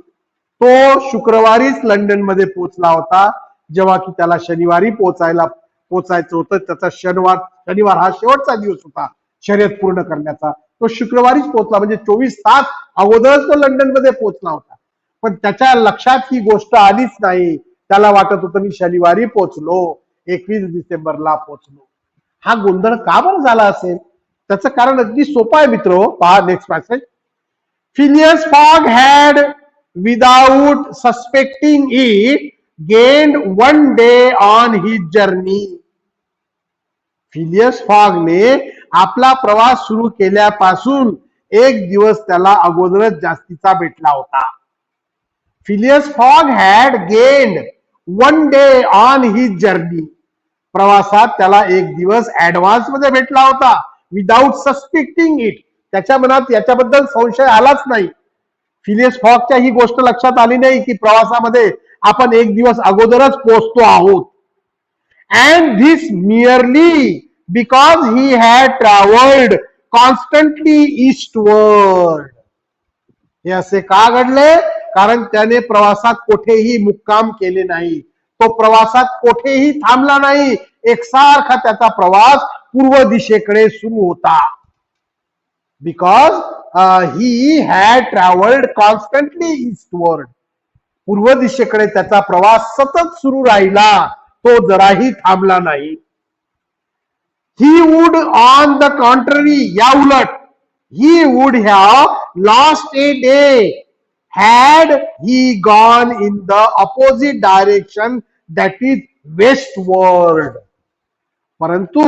तो शुक्रवारीच लंडन मध्ये पोहोचला होता, जेव्हा की त्याला शनिवारी पोचायचं होतं. त्याचा शनिवार हा शेवटचा दिवस होता शर्यत पूर्ण करण्याचा. तो शुक्रवारीच पोहोचला, म्हणजे 24 तास अगोदरच तो लंडन मध्ये पोहोचला होता. पण त्याच्या लक्षात ही गोष्ट आलीच नाही. त्याला वाटत होतं मी शनिवारी पोहोचलो, 21 डिसेंबरला पोहोचलो. हा गोंधळ का बरं झाला असेल? त्याचं कारण अगदी सोपं आहे मित्र. पहा next passage. Phileas Fogg had, without suspecting it, gained one day on his journey. Phileas fog ने आपला प्रवास सुरू केल्यापासून एक दिवस त्याला अगोदरच जास्तीचा भेटला होता. Phileas fog had gained one day on his journey. प्रवासात त्याला एक दिवस ऍडव्हान्स मध्ये भेटला होता, विदाउट सस्पेक्टिंग इट. त्याच्या मनात याच्याबद्दल संशय आलाच नाही. फिलियस फॉगच्या ही गोष्ट लक्षात आली नाही की प्रवासामध्ये आपण एक दिवस अगोदरच पोहोचतो आहोत. And this merely because he had travelled constantly eastward. हे असे का घडले? कारण त्याने प्रवासात कुठेही मुक्काम केले नाही. तो प्रवासात कुठेही थांबला नाही. एकसारखा त्याचा प्रवास पूर्व दिशेकडे सुरू होता. Because he had travelled constantly eastward. पूर्व दिशेकडे त्याचा प्रवास सतत सुरू राहिला, तो जराही थांबला नाही. He would on the contrary, या उलट, he would have lost a day had he gone in the opposite direction, that is westward. परंतु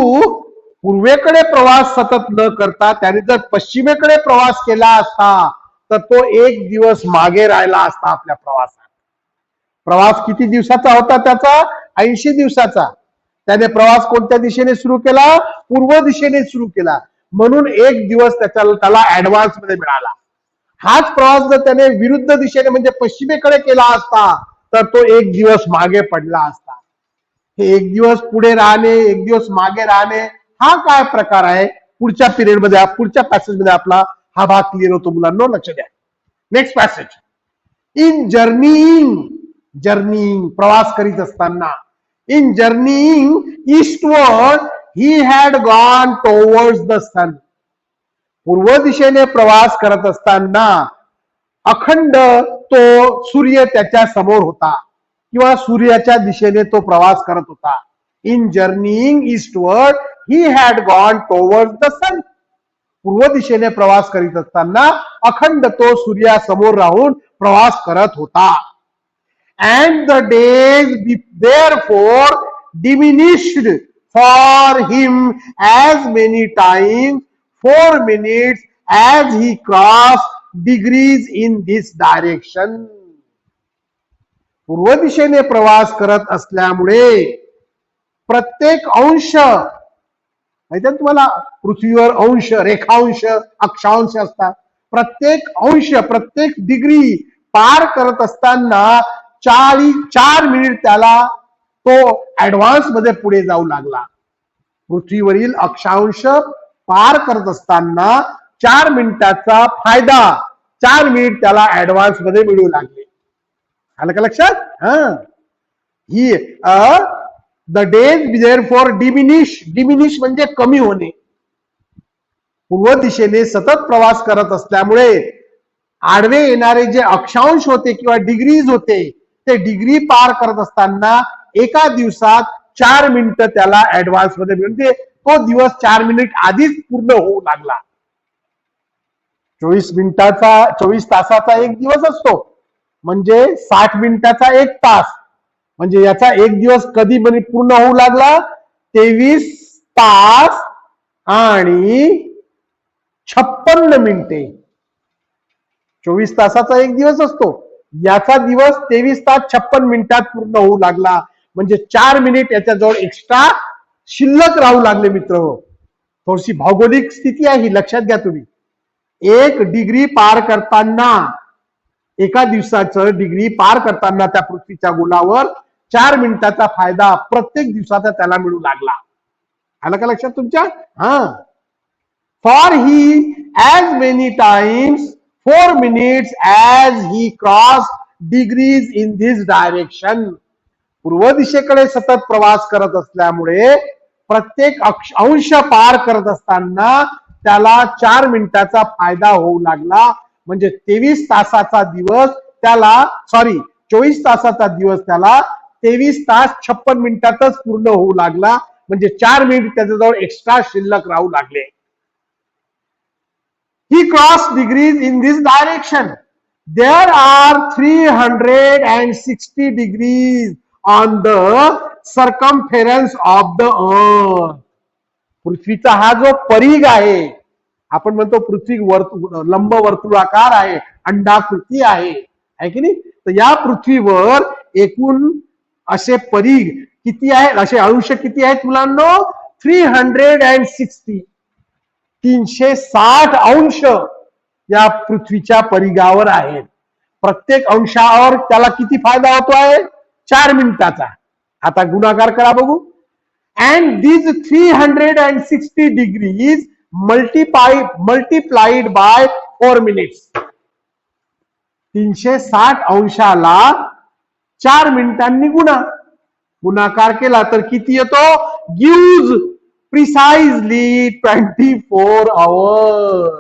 पूर्वेकडे प्रवास सतत न करता त्याने जर पश्चिमेकडे प्रवास केला असता तर तो एक दिवस मागे राहिला असता आपल्या प्रवासात. प्रवास किती दिवसाचा होता त्याचा? 80 दिवसाचा. त्याने प्रवास कोणत्या दिशेने सुरू केला? पूर्व दिशेने सुरू केला. म्हणून एक दिवस त्याला ऍडव्हान्स मध्ये मिळाला. हाच प्रवास जर त्याने विरुद्ध दिशेने म्हणजे पश्चिमेकडे केला असता तर तो एक दिवस मागे पडला असता. हे एक दिवस पुढे राहणे, एक दिवस मागे राहणे, हा काय प्रकार आहे? पुढच्या पिरियड मध्ये, पुढच्या पॅसेज मध्ये आपला हा भाग क्लिअर होतो मुलांनो, लक्ष द्या. Next passage. इन जर्निंग प्रवास करीत असताना, in journeying eastward he had gone towards the sun. पूर्व दिशेने प्रवास करत असताना अखंड तो सूर्य त्याच्या समोर होता. किंवा सूर्याच्या दिशेने तो प्रवास करत होता. In journeying eastward he had gone towards the sun. पूर्व दिशेने प्रवास करीत असताना अखंड तो सूर्यासमोर राहून प्रवास करत होता. And the days therefore diminished for him as many times 4 minutes as he crossed degrees in this direction. पूर्व दिशेने प्रवास करत असल्यामुळे प्रत्येक अंश, माहिती आहे तुम्हाला, पृथ्वीवर अंश, रेखांश, अक्षांश असतात. प्रत्येक अंश, प्रत्येक डिग्री पार करत असताना 4 मिनिट त्याला तो ऍडव्हान्स मध्ये पुढे जाऊ लागला. पृथ्वीवरील अक्षांश पार करत असताना 4 मिनिटाचा फायदा 4 मिनिट त्याला ऍडव्हान्स मध्ये मिळू लागले. आलं का लक्षात? ही द डेज देअरफॉर डिमिनिश म्हणजे कमी होणे. पूर्व दिशेने सतत प्रवास करत असल्यामुळे आडवे येणारे जे अक्षांश होते किंवा डिग्रीज होते ते डिग्री पार करत असताना एका दिवसात 4 मिनिटं त्याला ऍडव्हान्स मध्ये म्हणजे तो दिवस 4 मिनिट आधीच पूर्ण होऊ लागला. 24 तासाचा एक दिवस असतो, म्हणजे 60 मिनिटाचा एक तास, म्हणजे याचा एक दिवस कधी पूर्ण होऊ लागला? 23 तास आणि 56 मिनिटे. 24 तासाचा एक दिवस असतो, याचा दिवस 23 तास 56 मिनिटात पूर्ण होऊ लागला. म्हणजे 4 मिनिट याच्याजवळ एक्स्ट्रा शिल्लक राहू लागले. मित्र, थोडीशी भौगोलिक स्थिती आहे ही लक्षात घ्या तुम्ही. 1 डिग्री पार करताना, एका दिवसाचं डिग्री पार करताना त्या पृथ्वीच्या गोलावर 4 मिनिटाचा फायदा प्रत्येक दिवसाचा त्याला मिळू लागला. आलं का लक्षात तुमच्या? For he as many times 4 minutes as he crossed degrees in this direction. पूर्व दिशेकडे सतत प्रवास करत असल्यामुळे प्रत्येक अंश पार करत असताना त्याला 4 मिनिटाचा फायदा होऊ लागला. म्हणजे 23 तासाचा दिवस त्याला 24 तासाचा दिवस त्याला 23 तास 56 मिनिटातच पूर्ण होऊ लागला. म्हणजे 4 मिनिट त्याच्याजवळ एक्स्ट्रा शिल्लक राहू लागले. He crossed degrees in this direction. There are 360 degrees on the circumference of the earth. पृथ्वीचा हा जो परिघ आहे, आपण म्हणतो पृथ्वी लंब वर्तुळाकार आहे, अंडाकृती आहे की नाही? तर या पृथ्वीवर एकूण असे परिघ किती आहेत, असे अंश किती आहेत मुलांनो? 360. 360 अंश या पृथ्वीच्या परिघावर आहेत. प्रत्येक अंशावर त्याला किती फायदा होतो आहे? 4 मिनिटाचा. आता गुणाकार करा बघू. And these 360 degrees multiplied by 4 minutes. 360 अंशाला 4 मिनिटांनी गुणाकार केला तर किती येतो? Gives precisely 24 hours.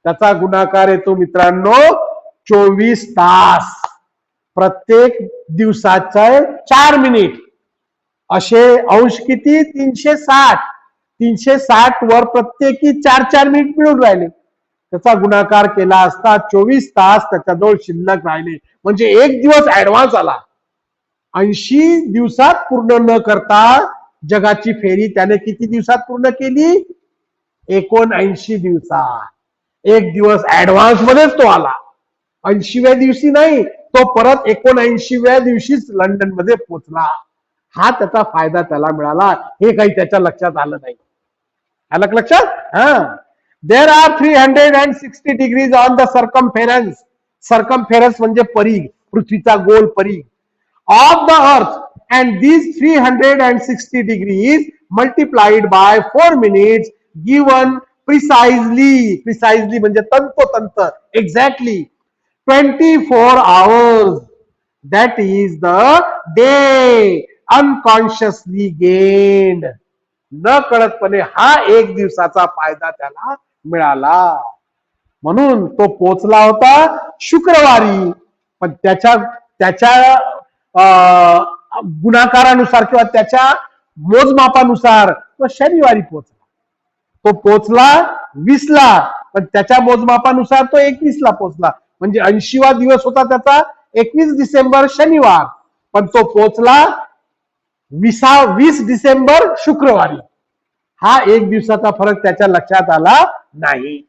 त्याचा गुणाकार येतो मित्रांनो 24 तास. प्रत्येक दिवसाचा 4 मिनिट असे अंश किती? 360. 360 वर प्रत्येकी 4 मिनिट मिळून राहिले. त्याचा गुणाकार केला असता 24 तास त्याच्याजवळ शिल्लक राहिले. म्हणजे एक दिवस ऍडव्हान्स आला. 80 दिवसात पूर्ण न करता जगाची फेरी त्याने किती दिवसात पूर्ण केली? 79 दिवसात. एक दिवस ऍडव्हान्स मध्येच तो आला. 80व्या दिवशी नाही, तो परत 79व्या दिवशीच लंडन मध्ये पोहोचला. हा त्याचा फायदा त्याला मिळाला. हे काही त्याच्या लक्षात आलं नाही. आलं लक्षात? There are 360 degrees on the circumference. Circumference म्हणजे परिघ, पृथ्वीचा गोल परिघ of the earth. And these 360 degrees multiplied by 4 minutes given precisely म्हणजे तंतोतंत exactly 24 hours. That is the day unconsciously gained. न कळतपणे हा एक दिवसाचा फायदा त्याला मिळाला. म्हणून तो पोचला होता शुक्रवारी, पण त्याच्या गुणाकारानुसार किंवा त्याच्या मोजमापानुसार तो शनिवारी पोहोचला. तो पोहोचला 20ला, पण त्याच्या मोजमापानुसार तो 21ला पोहोचला. म्हणजे 80वा दिवस होता त्याचा 21 डिसेंबर शनिवार, पण तो पोहोचला 20 डिसेंबर शुक्रवारी. हा एक दिवसाचा फरक त्याच्या लक्षात आला नाही.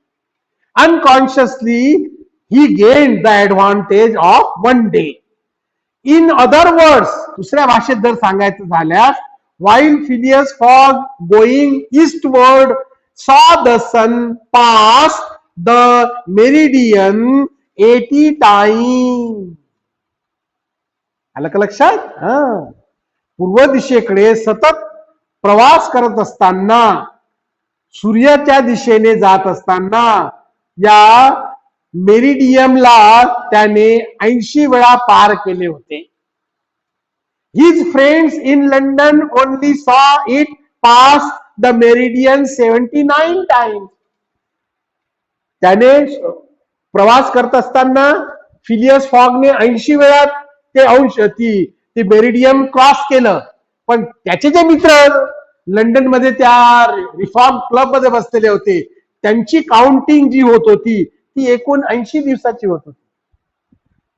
Unconsciously he gain the advantage of 1 day. In other words, दुसऱ्या भाषेत जर सांगायचं झाल्यास, while Phileas Fogg going eastward saw the sun pass the meridian 80 times. आलं का लक्षात? पूर्व दिशेकडे सतत प्रवास करत असताना, सूर्याच्या दिशेने जात असताना या मेरिडियमला त्याने 80 वेळा पार केले होते. His friends in London only saw it pass the meridian 79 times. त्याने प्रवास करत असताना फिलियस फॉगने 80 वेळा ते मेरिडियम क्रॉस केलं, पण त्याचे जे मित्र लंडन मध्ये त्या रिफॉर्म क्लब मध्ये बसलेले होते, त्यांची काउंटिंग जी होत होती ती एकूण 80 दिवसाची होत होती.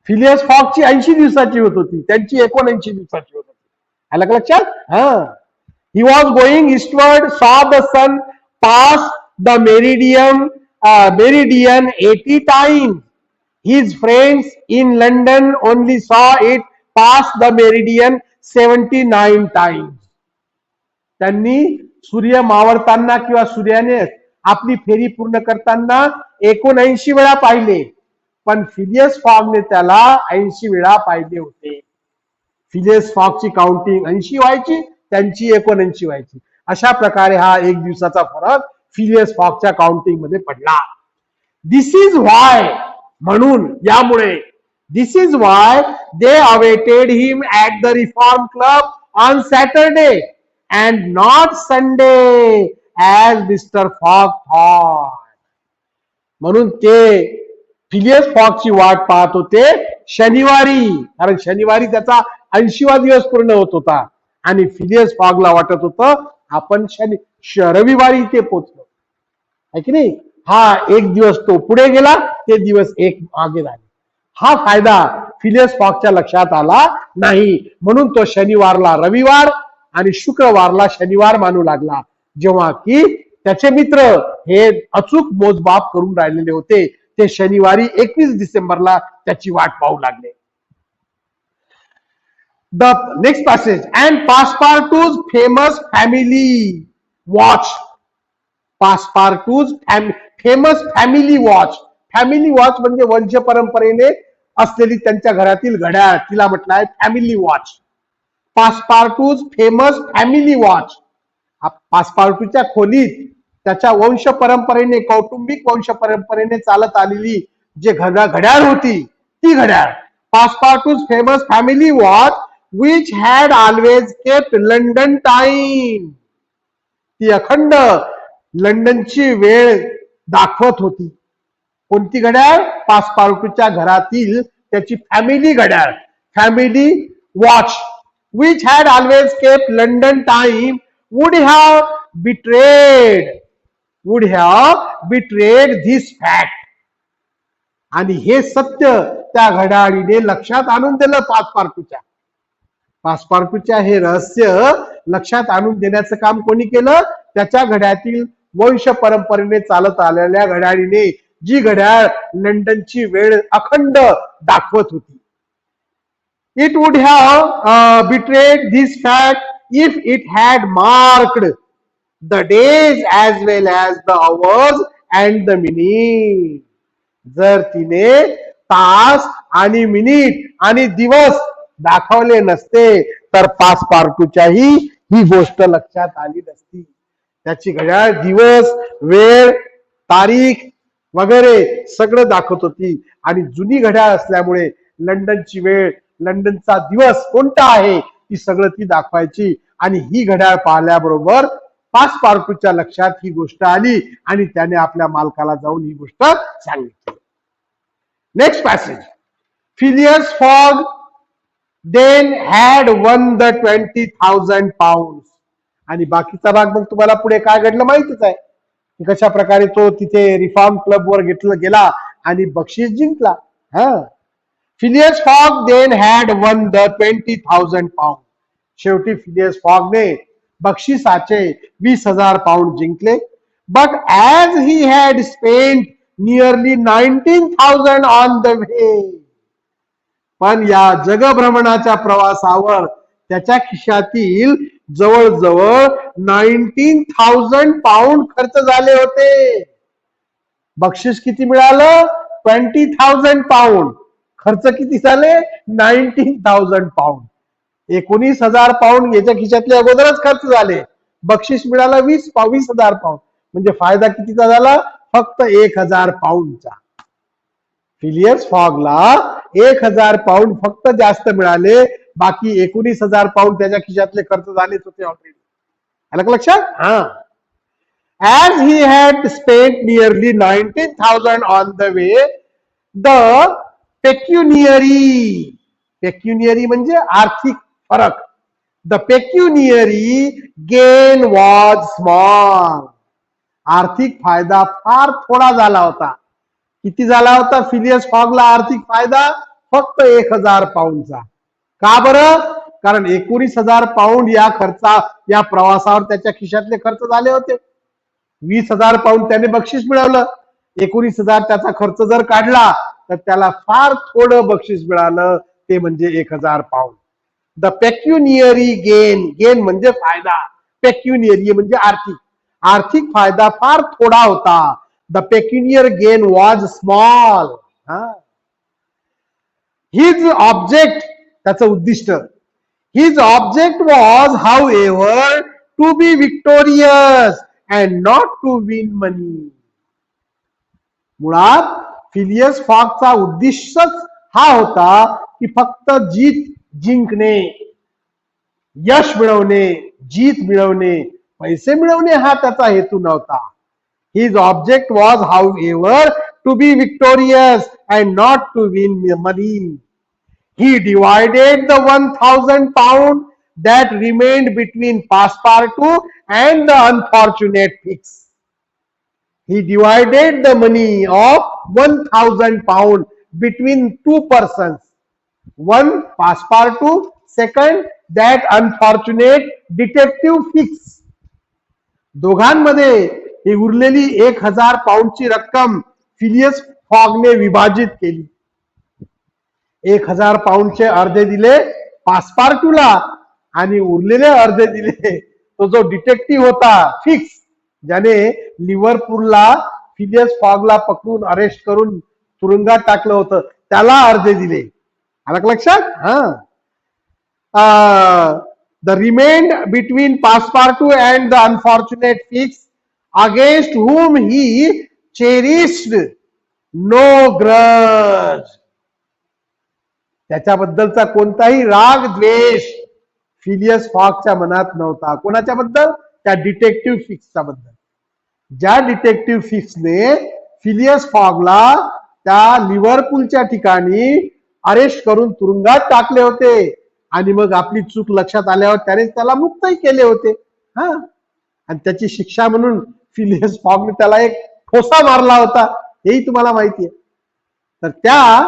फिलियस फॉगची 80 दिवसाची होत होती, त्यांची 79 दिवसाची होत होती. आलं का लक्षात? He was going eastward, saw the sun pass the meridian 80 times. His friends in London only saw it pass the meridian 79 times. त्यांनी सूर्य मावळताना किंवा सूर्याने आपली फेरी पूर्ण करताना 79 वेळा पाहिले, पण फिलियस फॉगने त्याला 80 वेळा पाहिले होते. फिलियस फॉगची काउंटिंग 80 व्हायची, त्यांची 79 व्हायची. अशा प्रकारे हा एक दिवसाचा फरक फिलियस फॉगच्या काउंटिंग मध्ये पडला. दिस इज व्हाय, म्हणून यामुळे, this is why they awaited him at the Reform Club on Saturday and not Sunday as Mr Fogg thought. म्हणून ते फिलियस फॉगची वाट पाहत होते शनिवारी, कारण शनिवारी त्याचा 80वा दिवस पूर्ण होत होता आणि फिलियस फॉगला वाटत होतं आपण रविवारी ते पोहोचलो, आहे की नाही. हा एक दिवस तो पुढे गेला, ते दिवस एक मागे झाले. हा फायदा फिलियस फॉगच्या लक्षात आला नाही, म्हणून तो शनिवारला रविवार आणि शुक्रवारला शनिवार मानू लागला, जेव्हा की त्याचे मित्र हे अचूक मोजमाप करून राहिलेले होते. ते शनिवारी 21 डिसेंबरला त्याची वाट पाहू लागले. The next passage. And Passepartout's famous family watch. Passepartout's famous family watch. Family watch म्हणजे वंश परंपरेने असलेली त्यांच्या घरातील घड्याळ, तिला म्हटलं आहे family watch. Passepartout's famous family watch. पासपार्टूच्या खोलीत त्याच्या वंश परंपरेने, कौटुंबिक वंश परंपरेने चालत आलेली जे घड्याळ होती ती घड्याळ. Passepartout's famous family watch which had always kept London time. ती अखंड लंडनची वेळ दाखवत होती. कोणती घड्याळ? पासपार्टूच्या घरातील त्याची फॅमिली घड्याळ, family watch. Which had always kept London time would have betrayed this fact. आणि हे सत्य त्या घड्याळीने लक्षात आणून दिलं. पासपार्टूच्या हे रहस्य लक्षात आणून देण्याचं काम कोणी केलं? त्याच्या घड्यातील वंश परंपरेने चालत आलेल्या घड्याळीने, जी घड्याळ लंडनची वेळ अखंड दाखवत होती. It would have betrayed this fact if it had marked the days as well as the hours and the minutes. जर तिने तास आणि मिनिट आणि दिवस दाखवले नसते तर पासपार्टूच्याही ही गोष्ट लक्षात आली नसती. त्याची घड्याळ दिवस, वेळ, तारीख वगैरे सगळं दाखवत होती आणि जुनी घड्याळ असल्यामुळे लंडनची वेळ, लंडनचा दिवस कोणता आहे ती सगळं ती दाखवायची. आणि ही घड्याळ पाहिल्याबरोबर पासपार्टूच्या लक्षात ही गोष्ट आली आणि त्याने आपल्या मालकाला जाऊन ही गोष्ट सांगितली. Next passage. Phileas fog then had won the 20,000 pounds. आणि बाकीचा भाग मग तुम्हाला पुढे काय घडलं माहितीच आहे की कशा प्रकारे तो तिथे रिफॉर्म क्लब वर गेला आणि बक्षीस जिंकला. हा, Phileas fog then had won the 20,000 pounds. शेवटी फिलियस फॉगने बक्षिसाचे 20,000 पाउंड जिंकले. But as he had spent nearly 19,000 on the way. पण या जगभ्रमणाच्या प्रवासावर त्याच्या खिशातील जवळजवळ 19,000 पाउंड खर्च झाले होते. बक्षीस किती मिळालं? 20,000 पाउंड. खर्च किती झाले? 19,000 पाउंड. 19,000 पाउंड याच्या खिशातले अगोदरच खर्च झाले. बक्षीस मिळालं 20,000 पाउंड. म्हणजे फायदा कितीचा झाला? फक्त 1,000 पाउंडचा. फिलियस फॉगला 1,000 पाउंड फक्त जास्त मिळाले. बाकी 19,000 पाउंड त्याच्या खिशातले खर्च झालेच होते ऑलरेडी. आलं का लक्षात? हा. As he had spent nearly 19,000 on the way, the pecuniary म्हणजे आर्थिक फरक. The pecuniary gain was small. आर्थिक फायदा फार थोडा झाला होता. किती झाला होता फिलियस फॉगला आर्थिक फायदा? फक्त 1,000 पाउंडचा. का बरं? कारण 19,000 पाउंड या प्रवासावर त्याच्या खिशातले खर्च झाले होते. 20,000 पाउंड त्याने बक्षीस मिळवलं. 19,000 त्याचा खर्च जर काढला तर त्याला फार थोडं बक्षीस मिळालं, ते म्हणजे 1,000 पाउंड. द पेक्युनियरी गेन म्हणजे फायदा, पेक्युनियरी म्हणजे आर्थिक फायदा फार थोडा होता. The pecuniary gain was small. His object, त्याचं उद्दिष्ट, his object was however to be victorious and not to win money. मुळात फिलियस फॉगचा उद्दिष्टच हा होता की फक्त जिंकणे, यश मिळवणे, जीत मिळवणे, पैसे मिळवणे हा त्याचा हेतू नव्हता. His object was however to be victorious and not to win money. He divided the 1,000 pound that remained between Passepartout and the unfortunate Fix. He divided the money of 1,000 pound between two persons. One Passepartout, second that unfortunate detective Fix. दोघांमध्ये ही उरलेली 1,000 पाउंडची रक्कम Phileas फॉगने विभाजित केली. 1,000 पाउंडचे अर्धे दिले पासपार्टूला आणि उरलेले अर्धे दिले तो जो डिटेक्टिव्ह होता फिक्स, ज्याने लिव्हरपूलला फिलियस फॉगला पकडून अरेस्ट करून तुरुंगात टाकलं होतं, त्याला अर्धे दिले. आलं का लक्षात? The remand between Passepartout and the unfortunate Fix against whom he cherished no grudge. त्याच्याबद्दलचा कोणताही राग द्वेष फिलियस फॉगच्या मनात नव्हता. कोणाच्या बद्दल? त्या डिटेक्टिव्ह फिक्सच्या बद्दल. ज्या डिटेक्टिव्ह फिक्सने फिलियस फॉगला त्या लिव्हरपूलच्या ठिकाणी अरेस्ट करून तुरुंगात टाकले होते आणि मग आपली चूक लक्षात आल्यावर त्याने त्याला मुक्तही केले होते. आणि त्याची शिक्षा म्हणून फिलियस फॉगने त्याला एक ठोसा मारला होता, हेही तुम्हाला माहिती आहे. तर त्या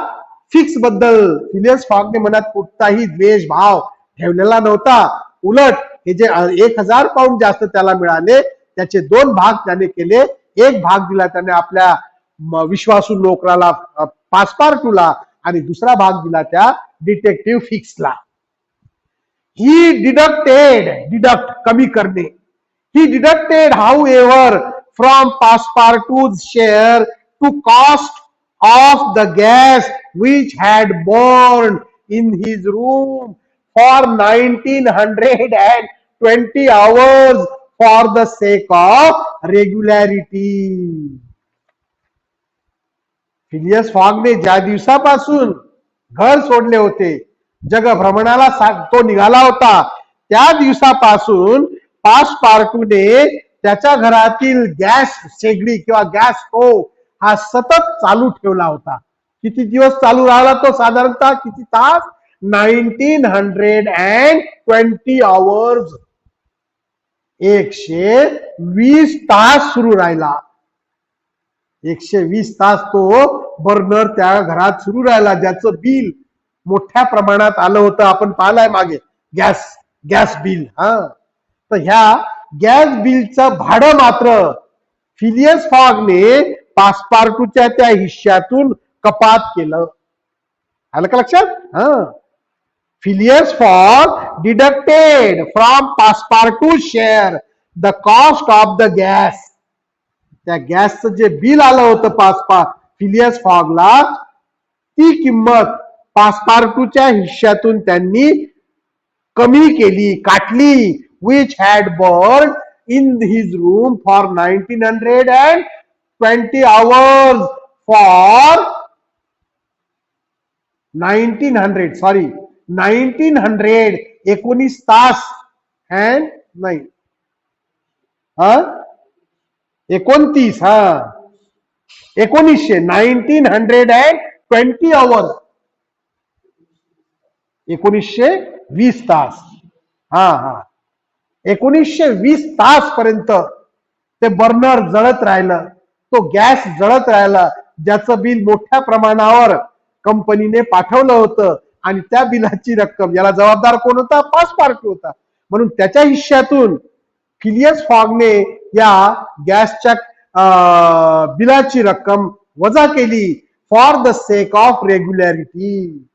फिक्स बद्दल फिलियस फॉगने मनात कुठलाही द्वेष भाव ठेवलेला नव्हता. उलट हे जे 1,000 पाउंड जास्त त्याला मिळाले त्याचे 2 भाग त्याने केले. एक भाग दिला त्याने आपल्या विश्वासू नोकराला पासपार्टूला आणि दुसरा भाग दिला त्या डिटेक्टिव्ह फिक्सला. ही डिडक्ट कमी करणे. He deducted however from Passepartout's share to cost of the gas which had burned in his room for 1920 hours for the sake of regularity. Phileas फॉगने ज्या दिवसापासून घर सोडले होते, जगभ्रमणाला तो निघाला होता, त्या दिवसापासून पासपार्टूने त्याच्या घरातील गॅस शेगडी किंवा गॅस स्टोव्ह हा सतत चालू ठेवला होता. किती दिवस चालू राहिला तो? साधारणतः किती तास? 1920 hours. 120 तास सुरू राहिला. 120 तास तो बर्नर त्या घरात सुरू राहिला, ज्याचं बिल मोठ्या प्रमाणात आलं होतं. आपण पाहिलंय मागे गॅस बिल. तर ह्या गॅस बिलचं भाडं मात्र फिलियस फॉगने पासपार्टूच्या त्या हिश्श्यातून कपात केलं. आलं का लक्षात? Phileas Fogg deducted from Passepartout's share the cost of the gas. त्या गॅसचं जे बिल आलं होतं फिलियस फॉगला, ती किंमत पासपार्टूच्या हिश्श्यातून त्यांनी कमी केली, काटली. which had burned in his room for 1920 hours for 19 तास and 1920 hours, 1920 तास. 1920 तास पर्यंत ते बर्नर जळत राहिलं, तो गॅस जळत राहिला, ज्याचं बिल मोठ्या प्रमाणावर कंपनीने पाठवलं होतं. आणि त्या बिलाची रक्कम, याला जबाबदार कोण होता? पासपार्टू होता. म्हणून त्याच्या हिश्श्यातून फिलियस फॉगने या गॅसच्या बिलाची रक्कम वजा केली for the sake of regularity.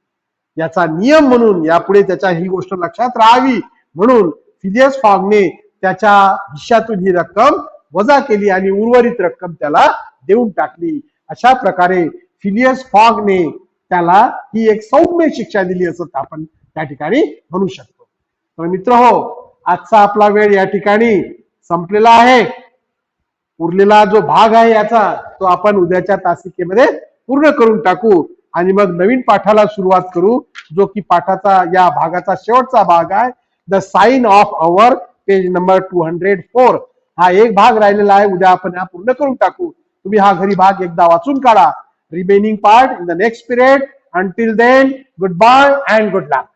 याचा नियम म्हणून, यापुढे त्याच्या ही गोष्ट लक्षात राहावी म्हणून फिलियस फॉगने त्याच्या हिश्श्यातून ही रक्कम वजा केली आणि उर्वरित रक्कम त्याला देऊन टाकली. अशा प्रकारे फिलियस फॉगने त्याला ही एक सौम्य शिक्षा दिली असं आपण त्या ठिकाणी म्हणू शकतो. तर मित्र हो, आजचा आपला वेळ या ठिकाणी संपलेला आहे. उरलेला जो भाग आहे याचा, तो आपण उद्याच्या तासिकेमध्ये पूर्ण करून टाकू आणि मग नवीन पाठाला सुरुवात करू, जो की पाठाचा या भागाचा शेवटचा भाग आहे, the sign off hour, page number 204. हा एक भाग राहिलेला आहे, उद्या आपण हा पूर्ण करून टाकू. तुम्ही हा घरी भाग एकदा वाचून काढा. Remaining part in the next period. Until then, goodbye and good luck.